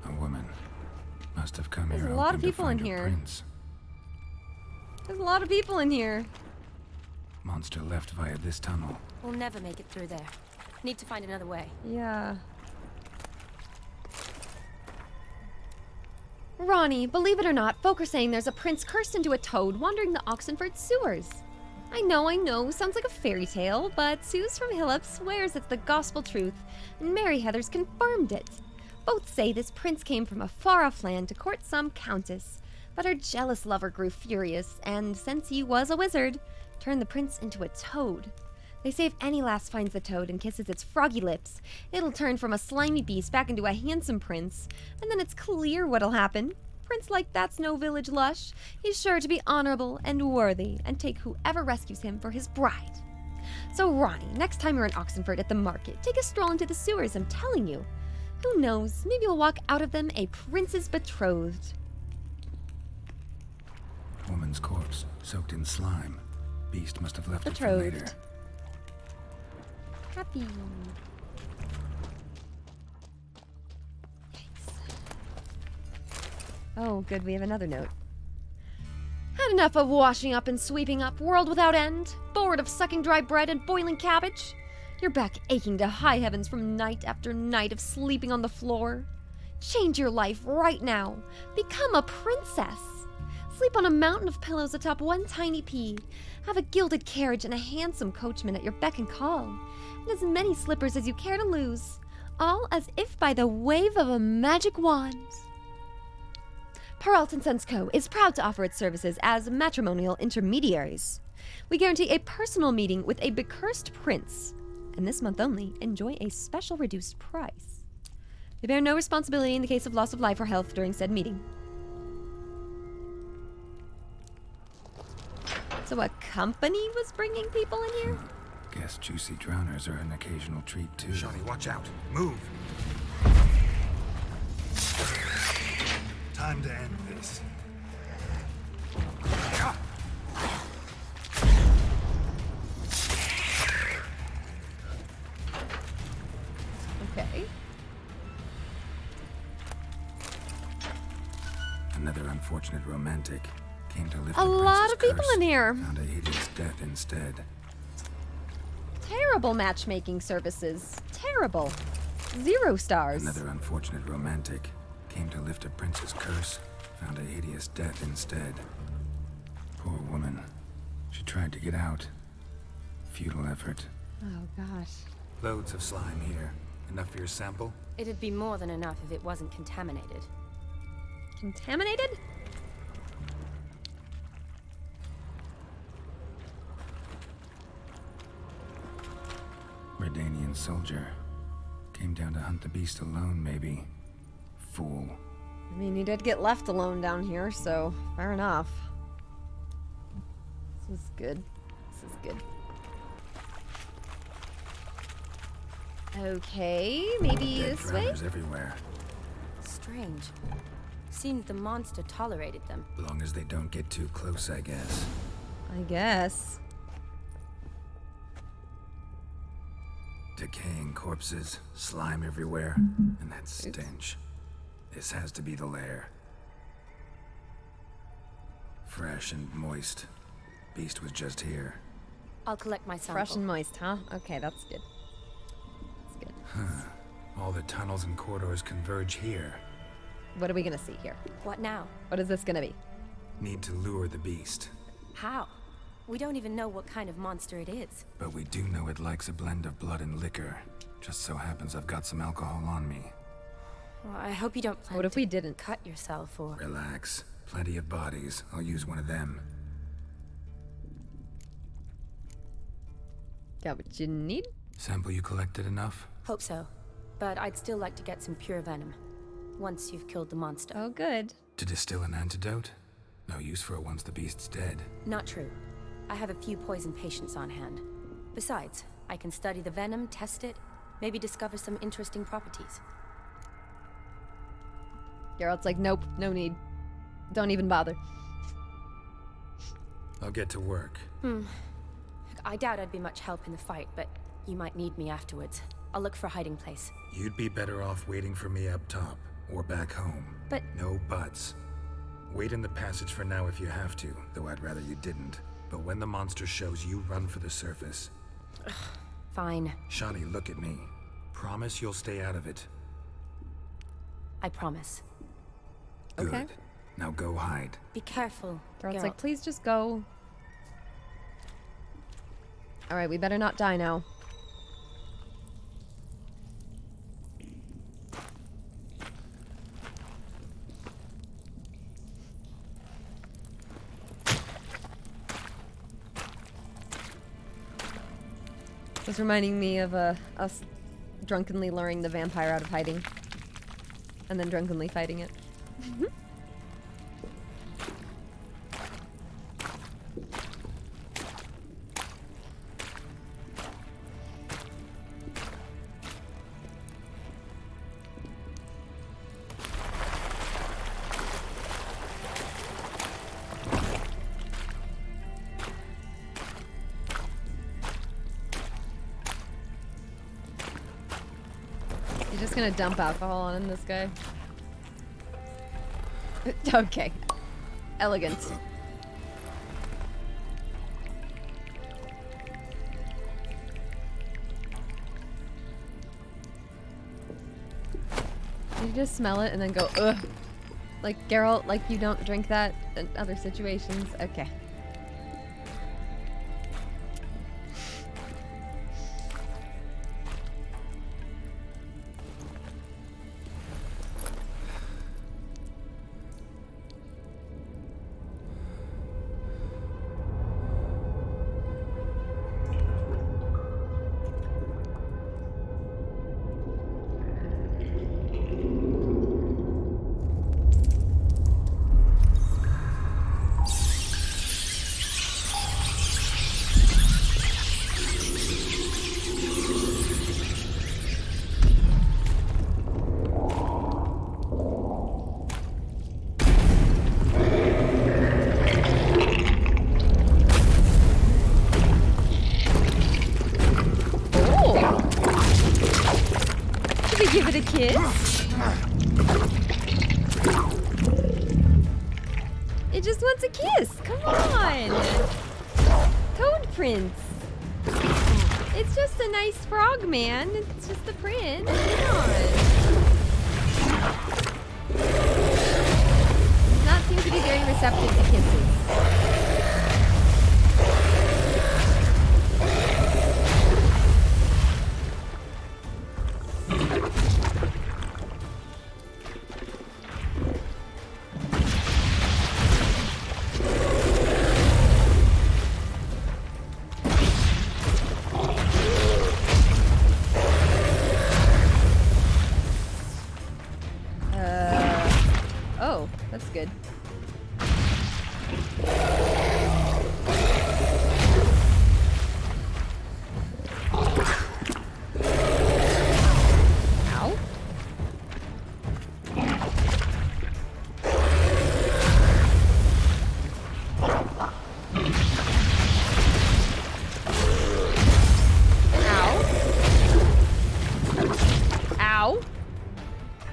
A woman. Must have come There's here a lot of hoping to people in find her here. prince. There's a lot of people in here. Monster left via this tunnel. We'll never make it through there. Need to find another way. Yeah. Ronnie, believe it or not, folk are saying there's a prince cursed into a toad wandering the Oxenford sewers. I know, sounds like a fairy tale, but Suze from Hillop swears it's the gospel truth, and Mary Heather's confirmed it. Both say this prince came from a far-off land to court some countess, but her jealous lover grew furious, and since he was a wizard, turned the prince into a toad. They say if any lass finds the toad and kisses its froggy lips, it'll turn from a slimy beast back into a handsome prince, and then it's clear what'll happen. Prince like that's no village lush. He's sure to be honorable and worthy, and take whoever rescues him for his bride. So Ronnie, next time you're in Oxenford at the market, take a stroll into the sewers, I'm telling you. Who knows, maybe you'll walk out of them a prince's betrothed. Woman's corpse, soaked in slime. Beast must have left it for later. Betrothed. Happy. Oh, good, we have another note. Had enough of washing up and sweeping up, world without end? Bored of sucking dry bread and boiling cabbage? You're back aching to high heavens from night after night of sleeping on the floor? Change your life right now. Become a princess. Sleep on a mountain of pillows atop one tiny pea. Have a gilded carriage and a handsome coachman at your beck and call. And as many slippers as you care to lose. All as if by the wave of a magic wand. Peralta & Sons Co. is proud to offer its services as matrimonial intermediaries. We guarantee a personal meeting with a becursed prince. And this month only, enjoy a special reduced price. We bear no responsibility in the case of loss of life or health during said meeting. So a company was bringing people in here? Guess juicy drowners are an occasional treat too. Shani, watch out. Move. Time to end this. Okay. Another unfortunate romantic came to lift A lot of people in here. Found a hideous death instead. Terrible matchmaking services. Terrible. 0 stars. Another unfortunate romantic came to lift a prince's curse, found a hideous death instead. Poor woman. She tried to get out. Futile effort. Oh, gosh. Loads of slime here. Enough for your sample? It'd be more than enough if it wasn't contaminated. Contaminated? Redanian soldier. Came down to hunt the beast alone, maybe. Fool. I mean, you did get left alone down here, so fair enough. This is good. This is good. Okay, maybe Dead this way? drowners everywhere. Strange. Seemed the monster tolerated them. Long as they don't get too close, I guess. I guess. Decaying corpses, slime everywhere, and that stench. This has to be the lair. Fresh and moist. Beast was just here. I'll collect my sample. Fresh and moist, huh? Okay, that's good. That's good. All the tunnels and corridors converge here. What are we gonna see here? What now? What is this gonna be? Need to lure the beast. How? We don't even know what kind of monster it is. But we do know it likes a blend of blood and liquor. Just so happens I've got some alcohol on me. Well, I hope you don't plan What if to we didn't? cut yourself or... Relax. Plenty of bodies. I'll use one of them. Got what you need? Sample you collected enough? Hope so. But I'd still like to get some pure venom. Once you've killed the monster. Oh, good. To distill an antidote? No use for it once the beast's dead. Not true. I have a few poison patients on hand. Besides, I can study the venom, test it, maybe discover some interesting properties. Geralt's like, nope, no need. Don't even bother. I'll get to work. I doubt I'd be much help in the fight, but you might need me afterwards. I'll look for a hiding place. You'd be better off waiting for me up top, or back home. But... No buts. Wait in the passage for now if you have to, though I'd rather you didn't. But when the monster shows, you run for the surface. Fine. Shani, look at me. Promise you'll stay out of it. I promise. Good. Okay. Now go hide. Be careful, Geralt's Geralt. like, please just go. Alright, we better not die now. This is reminding me of us drunkenly luring the vampire out of hiding. And then drunkenly fighting it. You're just gonna dump alcohol on this guy? Okay. Elegant. You just smell it and then go, ugh. Like, Geralt, like you don't drink that in other situations? Okay. Give it a kiss? It just wants a kiss. Come on. Toad Prince. It's just a nice frog, man. It's just a prince. Come on. Does not seem to be very receptive to kisses.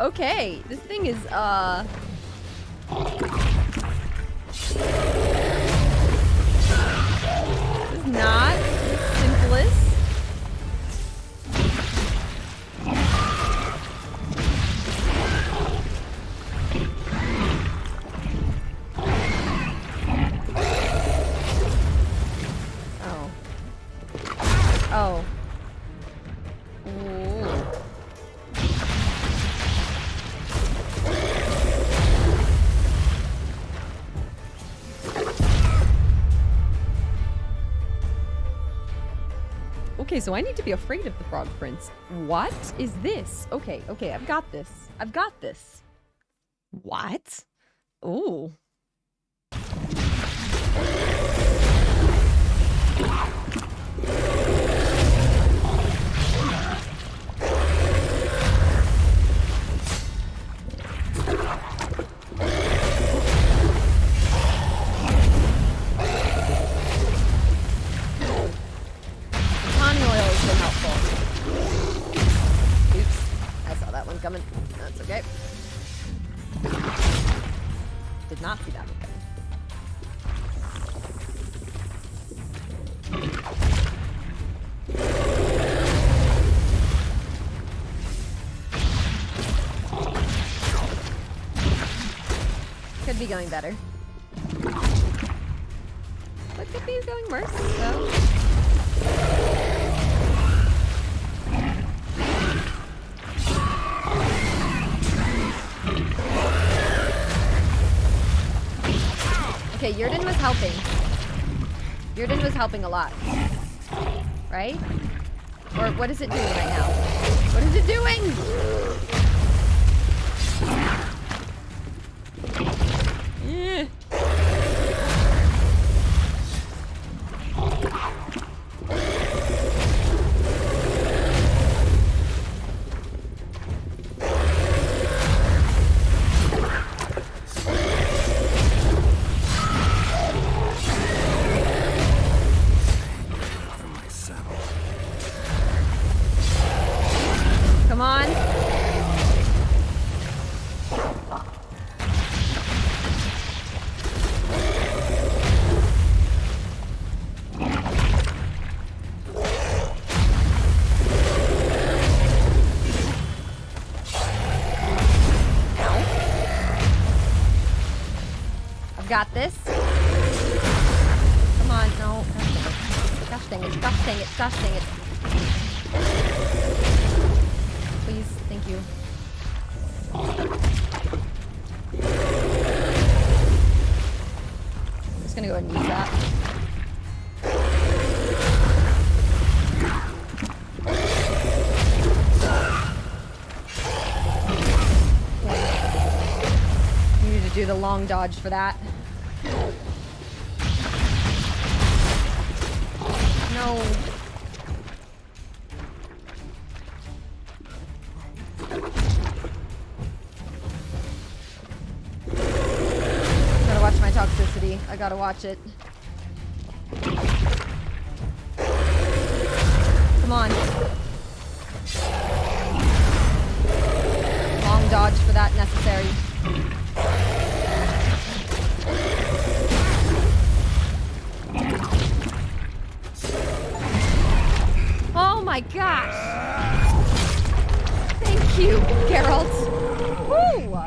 Okay, this thing is, this is not the simplest. Oh. Oh. Ooh. Okay, so I need to be afraid of the Frog Prince. What is this? Okay, okay, I've got this. I've got this. What? Ooh. Tawny oil has been helpful. Oops, I saw that one coming. That's okay. Did not see that one coming. Could be going better. But could be going worse, so. Okay, Yrden was helping. Yrden was helping a lot. Right? Or what is it doing right now? What is it doing? Eh. Come on. I've got this. Come on, no. Gosh dang it, gosh dang it, gosh dang it. Please, thank you. I'm just gonna go ahead and use that. Okay. Needed to do the long dodge for that. No. Gotta watch my toxicity. I gotta watch it. Come on. Long dodge for that necessary. Oh my gosh! Thank you, Geralt. Woo!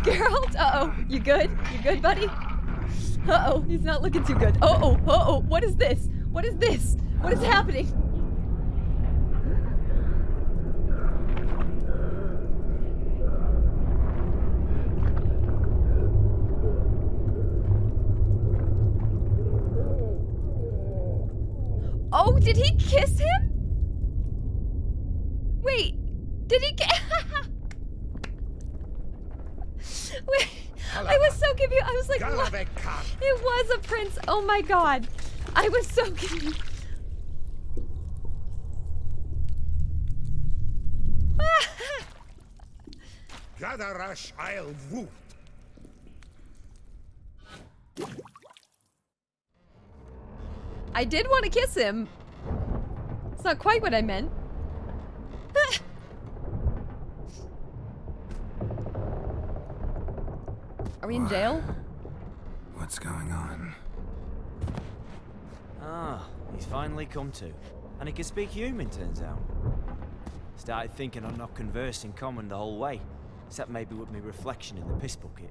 Geralt, uh-oh. You good? You good, buddy? Uh-oh, he's not looking too good. Uh-oh, uh-oh. What is this? What is this? What is happening? Oh, did he kiss him? Wait, did he Wait, I was so confused. I was like, what? It was a prince. Oh my god. I was so confused. Gadarash I'll root. I did want to kiss him. It's not quite what I meant. Are we in jail? What's going on? Ah, he's finally come to. And he can speak human, turns out. Started thinking I'd not conversed in common the whole way, except maybe with me reflection in the piss bucket.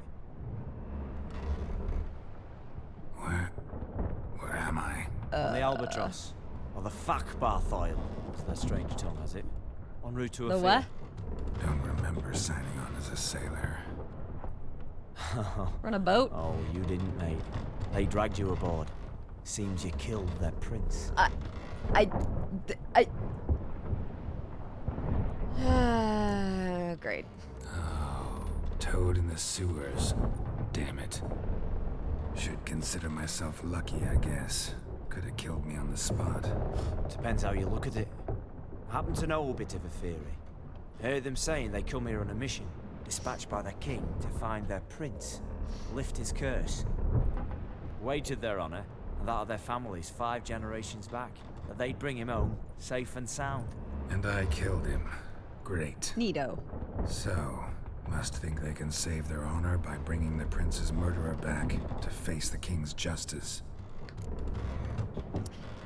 Where am I? On the Albatross. Or the Fakbarthoil, as their strange tongue has it. En route to a The field. what? Don't remember signing on as a sailor. We're on a boat? Oh, you didn't, mate. They dragged you aboard. Seems you killed their prince. Great. Oh, toad in the sewers. Damn it. Should consider myself lucky, I guess. Could have killed me on the spot. Depends how you look at it. I happen to know a bit of a theory. Heard them saying they come here on a mission, dispatched by the king to find their prince, lift his curse. Wagered their honor, and that of their families 5 generations back, that they'd bring him home, safe and sound. And I killed him. Great. Neato. So, must think they can save their honor by bringing the prince's murderer back to face the king's justice.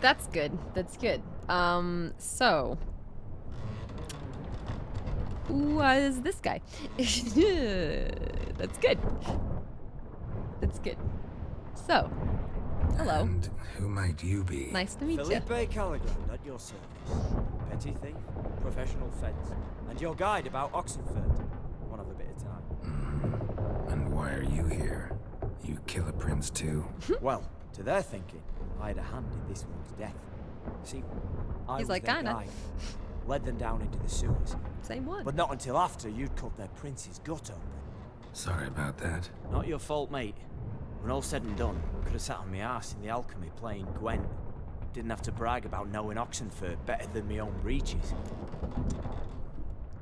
That's good. That's good. So. Who was this guy? That's good. That's good. So. Hello. And who might you be? Nice to meet you. Felipe Caligrand at your service. Petty thief, professional fence, and your guide about Oxenford. One of a bit of time. And why are you here? You kill a prince too? Well, to their thinking, I had a hand in this one's death. See, I He's was like, their kinda. guide. Led them down into the sewers. Same one. But not until after you'd cut their prince's gut open. Sorry about that. Not your fault, mate. When all said and done, could have sat on my arse in the alchemy playing Gwent. Didn't have to brag about knowing Oxenford better than my own breeches.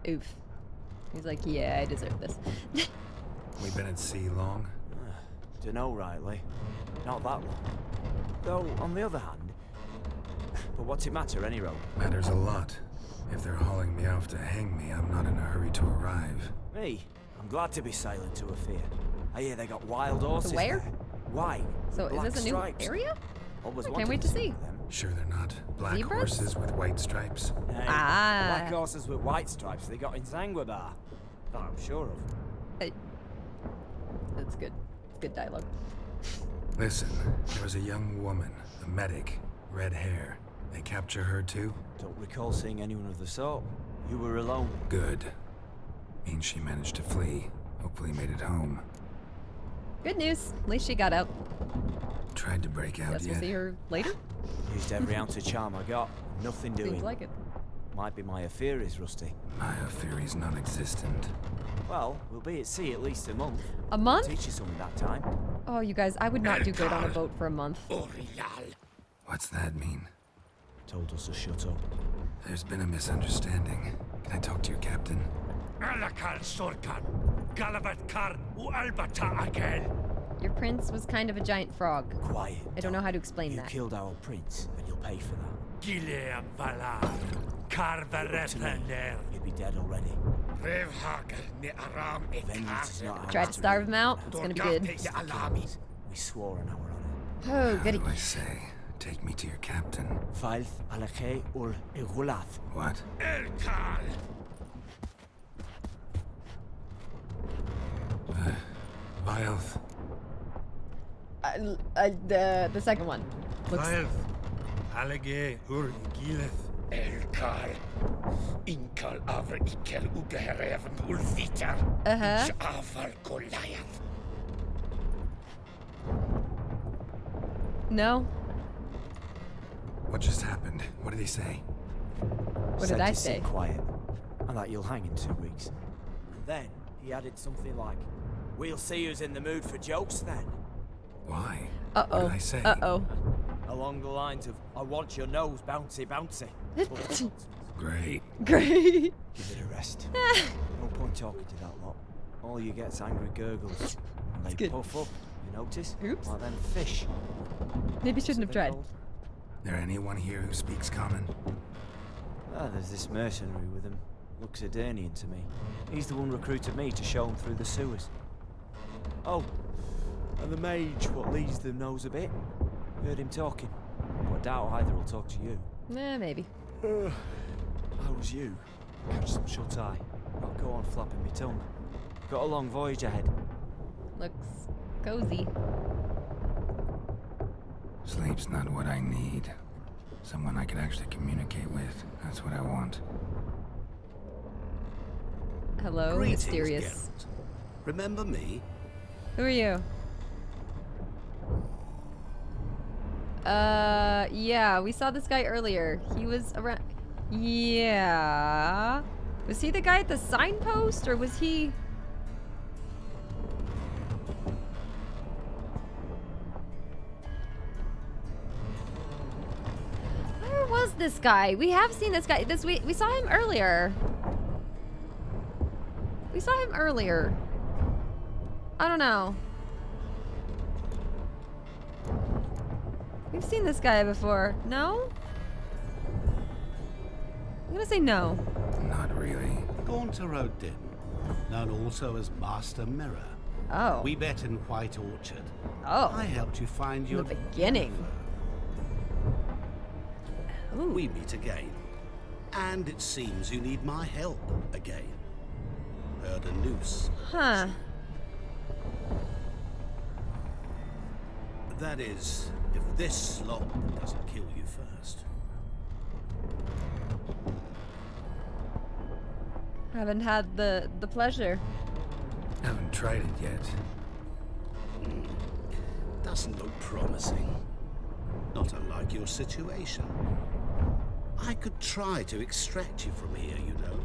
Oof. He's like, yeah, I deserve this. We been at sea long? Dunno rightly. Not that long. Though, on the other hand... But what's it matter, any road? Matters a lot. If they're hauling me off to hang me, I'm not in a hurry to arrive. Me? I'm glad to be sailing to a fair. I hear they got wild horses where? there. White. So black is this a new stripes. area? Always I can't wanted wait to see. them. Sure they're not black Zebras? horses with white stripes? Hey, Ah. black horses with white stripes they got in Zanguibar. That I'm sure of. That's good. Good dialogue. Listen, there was a young woman, a medic, red hair. They capture her too? Don't recall seeing anyone of the sort. You were alone. Good. Means she managed to flee. Hopefully made it home. Good news. At least she got out. Tried to break out Guess we'll yet? see her later. Used every ounce of charm I got. Nothing doing. Seems like it. Might be my Theory's rusty. Maya Theory's non-existent. Well, we'll be at sea at least a month. A month? Teach you something that time. Oh, you guys, I would not do good on a boat for a month. What's that mean? Told us to shut up. There's been a misunderstanding. Can I talk to your captain? Your prince was kind of a giant frog. Quiet. I don't know how to explain You that. killed our prince, and you'll pay for that. You'd be dead already. Vengeance is not Try to starve him out. It's gonna be good. We swore an hour on Oh, How goody. do I say? Take me to your captain. it. Failth alakhe ul igulath. What? Vilth. The second one. Looks Allige ur igileth. Elkar. Inkal avr ikel ugeherevn ulvitar. Uh-huh. Afar Goliath. No. What just happened? What did he say? What Said did I to say? sit quiet, and that you'll hang in 2 weeks. And then he added something like, "We'll see who's in the mood for jokes then." Why? Uh-oh. What did I say? Uh-oh. Along the lines of, "I want your nose bouncy bouncy." Great. Great. Give it a rest. No point talking to that lot. All you get's angry gurgles. And they good. puff up, you notice? Oops. Like them fish. Maybe shouldn't have They're tried. called. There anyone here who speaks common? Ah, there's this mercenary with him. Looks Edirnian to me. He's the one recruited me to show him through the sewers. Oh, and the mage what leads them knows a bit. Heard him talking, but I doubt either will talk to you. Maybe. How was you? Catch some shut-eye. Not go on flapping me tongue. Got a long voyage ahead. Looks cozy. Sleep's not what I need. Someone I can actually communicate with. That's what I want. Hello, Greetings, mysterious. Geralt. Remember me? Who are you? Yeah, we saw this guy earlier. He was around. Yeah. Was he the guy at the signpost, or was he? Where was this guy? We have seen this guy. We saw him earlier. We saw him earlier. I don't know. We've seen this guy before. No? I'm gonna say no. Not really. Gaunter O'Dimm, known also as Master Mirror. Oh. We met in White Orchard. Oh. I helped you find your... In the beginning. Ooh. We meet again. And it seems you need my help again. Heard a noose. Huh. That is, if this slop doesn't kill you first. Haven't had the pleasure. Haven't tried it yet. Doesn't look promising. Not unlike your situation. I could try to extract you from here, you know.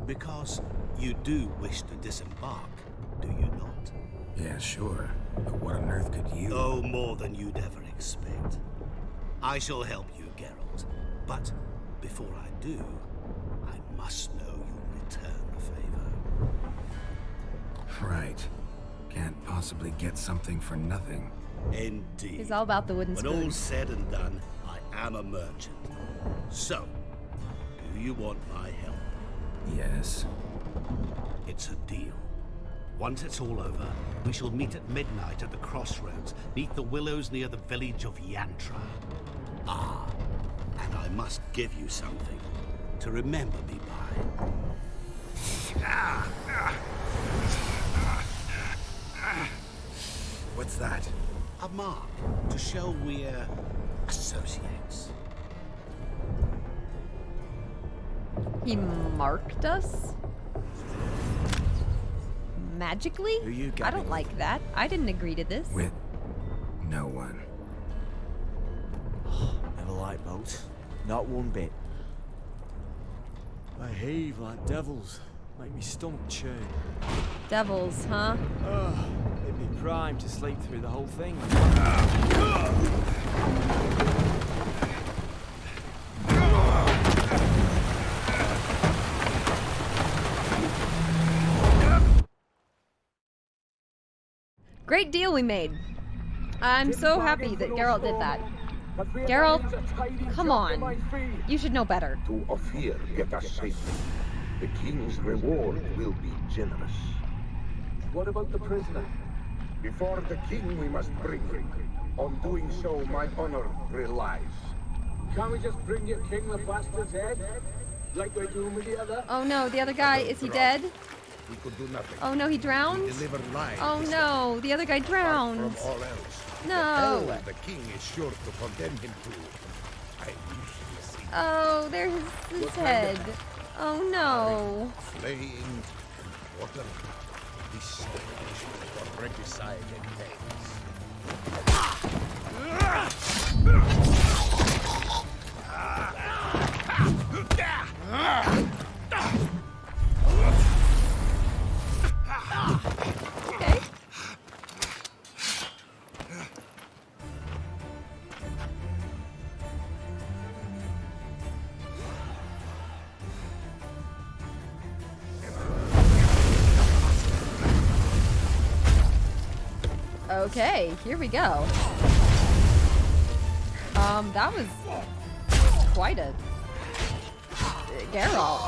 Because you do wish to disembark, do you not? Yeah, sure. But what on earth could you... Oh, more than you'd ever expect. I shall help you, Geralt. But before I do, I must know you'll return the favor. Right. Can't possibly get something for nothing. Indeed. He's all about the wooden When spoon. all's said and done, I am a merchant. So, do you want my help? Yes. It's a deal. Once it's all over, we shall meet at midnight at the crossroads, neath the willows near the village of Yantra. Ah, and I must give you something to remember me by. What's that? A mark to show we're associates. He marked us? Magically? Who you I don't gabbing like that. I didn't agree to this. With no one. Never liked boats. Not one bit. They heave like devils. Make me stomach churn. Devils, huh? It'd be prime to sleep through the whole thing. Great deal we made. I'm so happy that Geralt did that. Geralt, come on. You should know better. To Ophir get us safely. The king's reward will be generous. What about the prisoner? Before the king we must bring him. On doing so, my honor relies. Can't we just bring your king the bastard's head? Like we're doing with the other? Oh no, the other guy, is he dead? We could do nothing. Oh no, he drowned? We deliver lies. Oh no, the other guy drowned. From all else. No. The hell the king is sure to condemn him to. I usually see. Oh, there's his head. Oh no. Flaying and water. This punishment for regicide and things. Okay. Okay, here we go. That was quite a Geralt.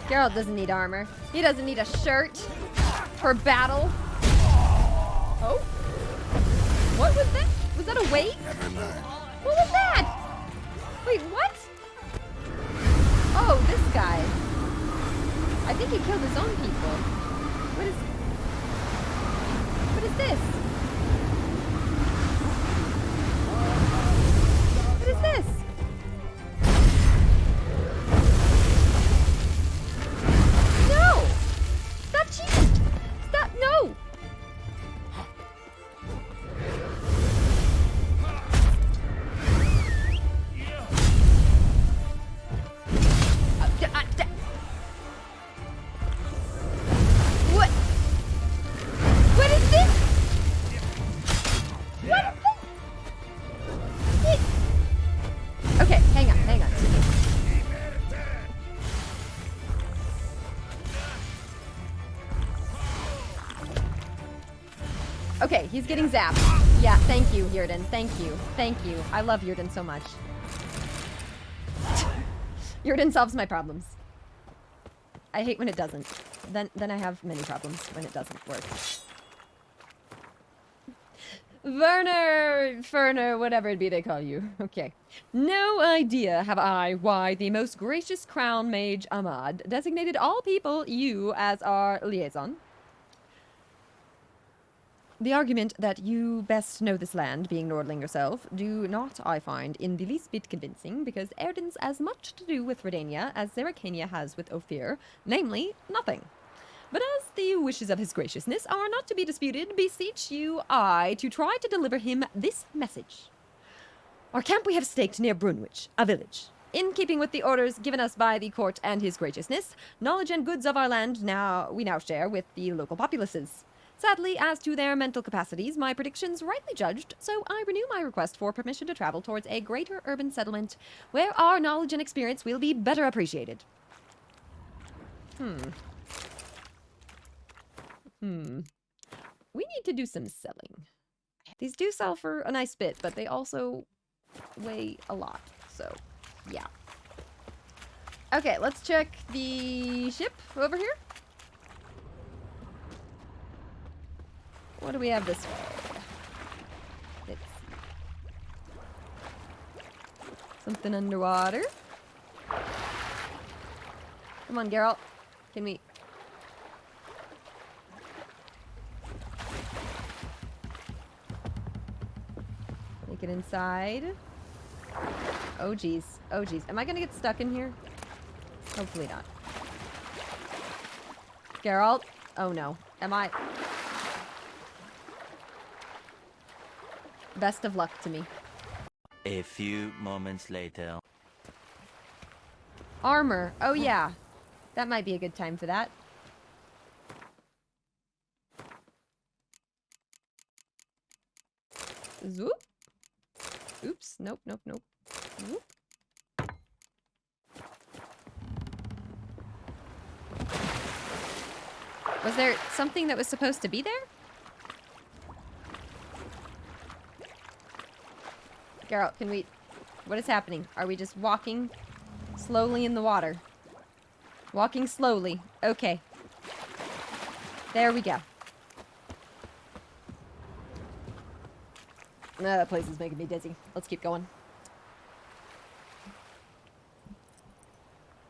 Geralt doesn't need armor. He doesn't need a shirt for battle. Oh. What was that? Was that a wave? Never mind. What was that? Wait, what? Oh, this guy. I think he killed his own people. What is this? What is this? No! Stop cheating! Stop! No! What? What is this? What is this? Okay, hang on. Okay, he's getting zapped. Yeah, thank you, Yrden. Thank you. I love Yrden so much. Yrden solves my problems. I hate when it doesn't. Then I have many problems when it doesn't work. Ferner, whatever it be they call you. Okay. No idea have I why the most gracious crown mage Ahmad designated all people you as our liaison. The argument that you best know this land, being Nordling yourself, do not, I find, in the least bit convincing, because Erden's as much to do with Redania as Zeracania has with Ophir, namely, nothing. But as the wishes of his graciousness are not to be disputed, beseech you I to try to deliver him this message. Our camp we have staked near Brunwich, a village. In keeping with the orders given us by the court and his graciousness, knowledge and goods of our land we now share with the local populaces. Sadly, as to their mental capacities, my predictions rightly judged, so I renew my request for permission to travel towards a greater urban settlement where our knowledge and experience will be better appreciated. We need to do some selling. These do sell for a nice bit, but they also weigh a lot, so yeah. Okay, let's check the ship over here. What do we have this way? It's something underwater. Come on, Geralt. Can we... make it inside? Oh, geez. Oh, geez. Am I gonna get stuck in here? Hopefully not. Geralt? Oh, no. Am I... Best of luck to me. A few moments later. Armor. Oh, yeah. That might be a good time for that. Zoop. Oops. Nope. Zoop. Was there something that was supposed to be there? Geralt, can we... What is happening? Are we just walking slowly in the water? Walking slowly. Okay. There we go. That place is making me dizzy. Let's keep going.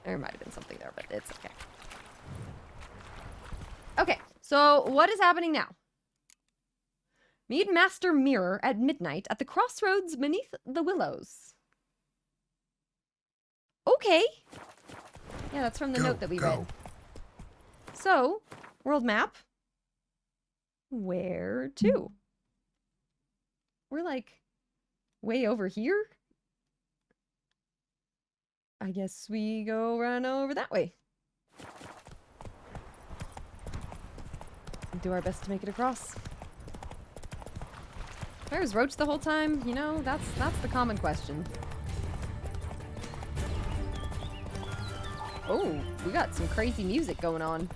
There might have been something there, but it's okay. Okay, so what is happening now? Meet Master Mirror at midnight at the crossroads beneath the willows. Okay. Yeah, that's from the note that we read. So, world map. Where to? We're like way over here. I guess we go run over that way. Do our best to make it across. Where was Roach the whole time? You know, that's the common question. Oh, we got some crazy music going on.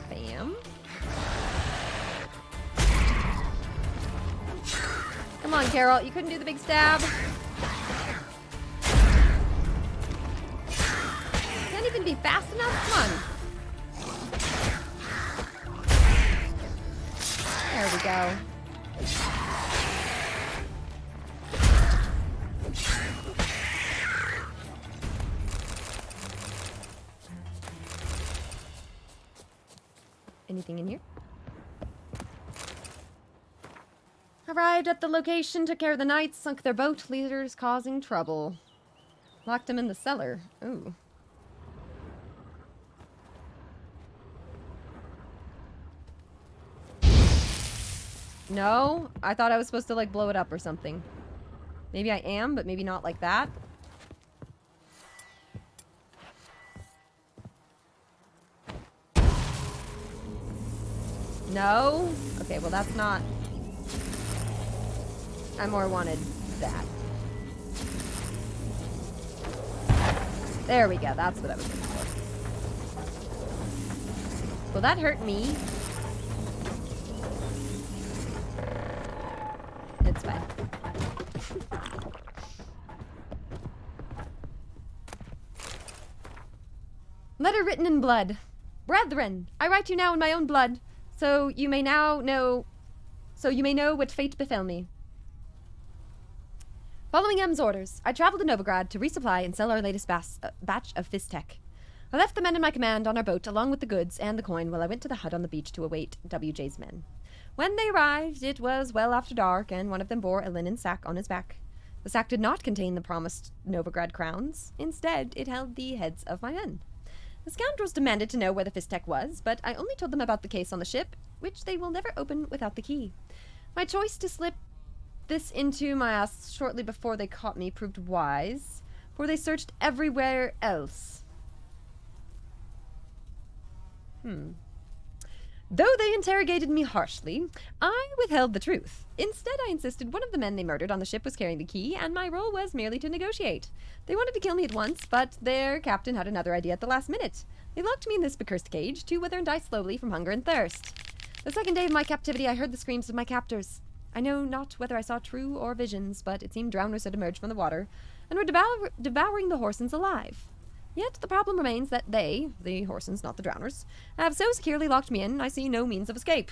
Bam. on, Carol. You couldn't do the big stab. Can't even be fast enough. Come on. There we go. Anything in here? Arrived at the location, took care of the knights, sunk their boat, leaders causing trouble. Locked them in the cellar. Ooh. No? I thought I was supposed to, like, blow it up or something. Maybe I am, but maybe not like that. No? Okay, well that's not... I more wanted that. There we go, that's what I was looking for. Will that hurt me? It's fine. Letter written in blood. Brethren, I write you now in my own blood, so you may know what fate befell me. Following M's orders, I traveled to Novigrad to resupply and sell our latest batch of Fiztech. I left the men in my command on our boat along with the goods and the coin while I went to the hut on the beach to await WJ's men. When they arrived, it was well after dark, and one of them bore a linen sack on his back. The sack did not contain the promised Novigrad crowns. Instead, it held the heads of my men. The scoundrels demanded to know where the Fiztech was, but I only told them about the case on the ship, which they will never open without the key. My choice to slip this into my ass shortly before they caught me proved wise, for they searched everywhere else. Though they interrogated me harshly, I withheld the truth. Instead, I insisted one of the men they murdered on the ship was carrying the key, and my role was merely to negotiate. They wanted to kill me at once, but their captain had another idea at the last minute. They locked me in this accursed cage to wither and die slowly from hunger and thirst. The second day of my captivity, I heard the screams of my captors. I know not whether I saw true or visions, but it seemed drowners had emerged from the water and were devouring the Horsens alive. Yet the problem remains that they, the Horsens, not the drowners, have so securely locked me in, I see no means of escape.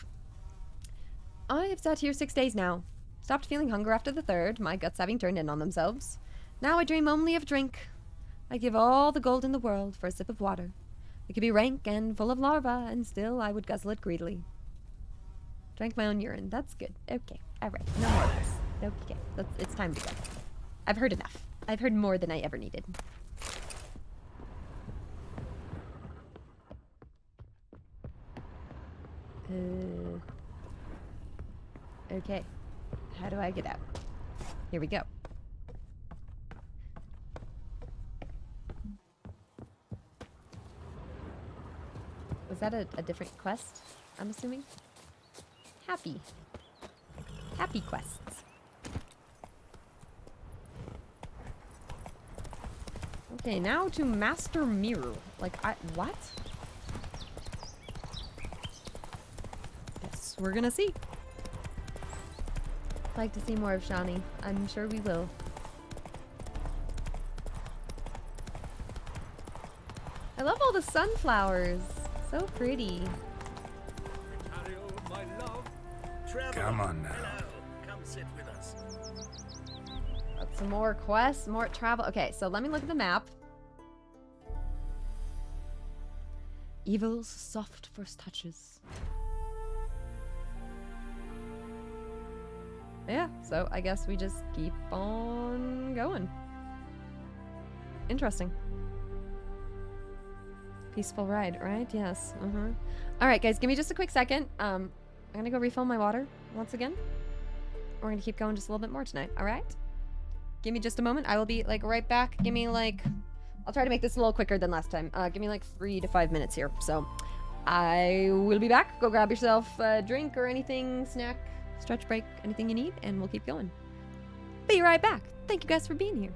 I have sat here 6 days now. Stopped feeling hunger after the third, my guts having turned in on themselves. Now I dream only of drink. I give all the gold in the world for a sip of water. It could be rank and full of larvae, and still I would guzzle it greedily. Drank my own urine. That's good. Okay. Alright. No more of this. Okay. It's time to go. I've heard enough. I've heard more than I ever needed. Okay. How do I get out? Here we go. Was that a different quest, I'm assuming? Happy quests. Okay, now to Master Mirror. Like, what? Guess we're gonna see. I'd like to see more of Shani. I'm sure we will. I love all the sunflowers. So pretty. Come on now. Come sit with us. Got some more quests, more travel. Okay, so let me look at the map. Evil's soft first touches. Yeah, so I guess we just keep on going. Interesting. Peaceful ride, right? Yes. All right, guys, give me just a quick second. I'm gonna go refill my water once again. We're gonna keep going just a little bit more tonight. All right? Give me just a moment. I will be like right back. Give me like, I'll try to make this a little quicker than last time. Give me like 3 to 5 minutes here. So I will be back. Go grab yourself a drink or anything, snack, stretch break, anything you need, and we'll keep going. Be right back. Thank you guys for being here.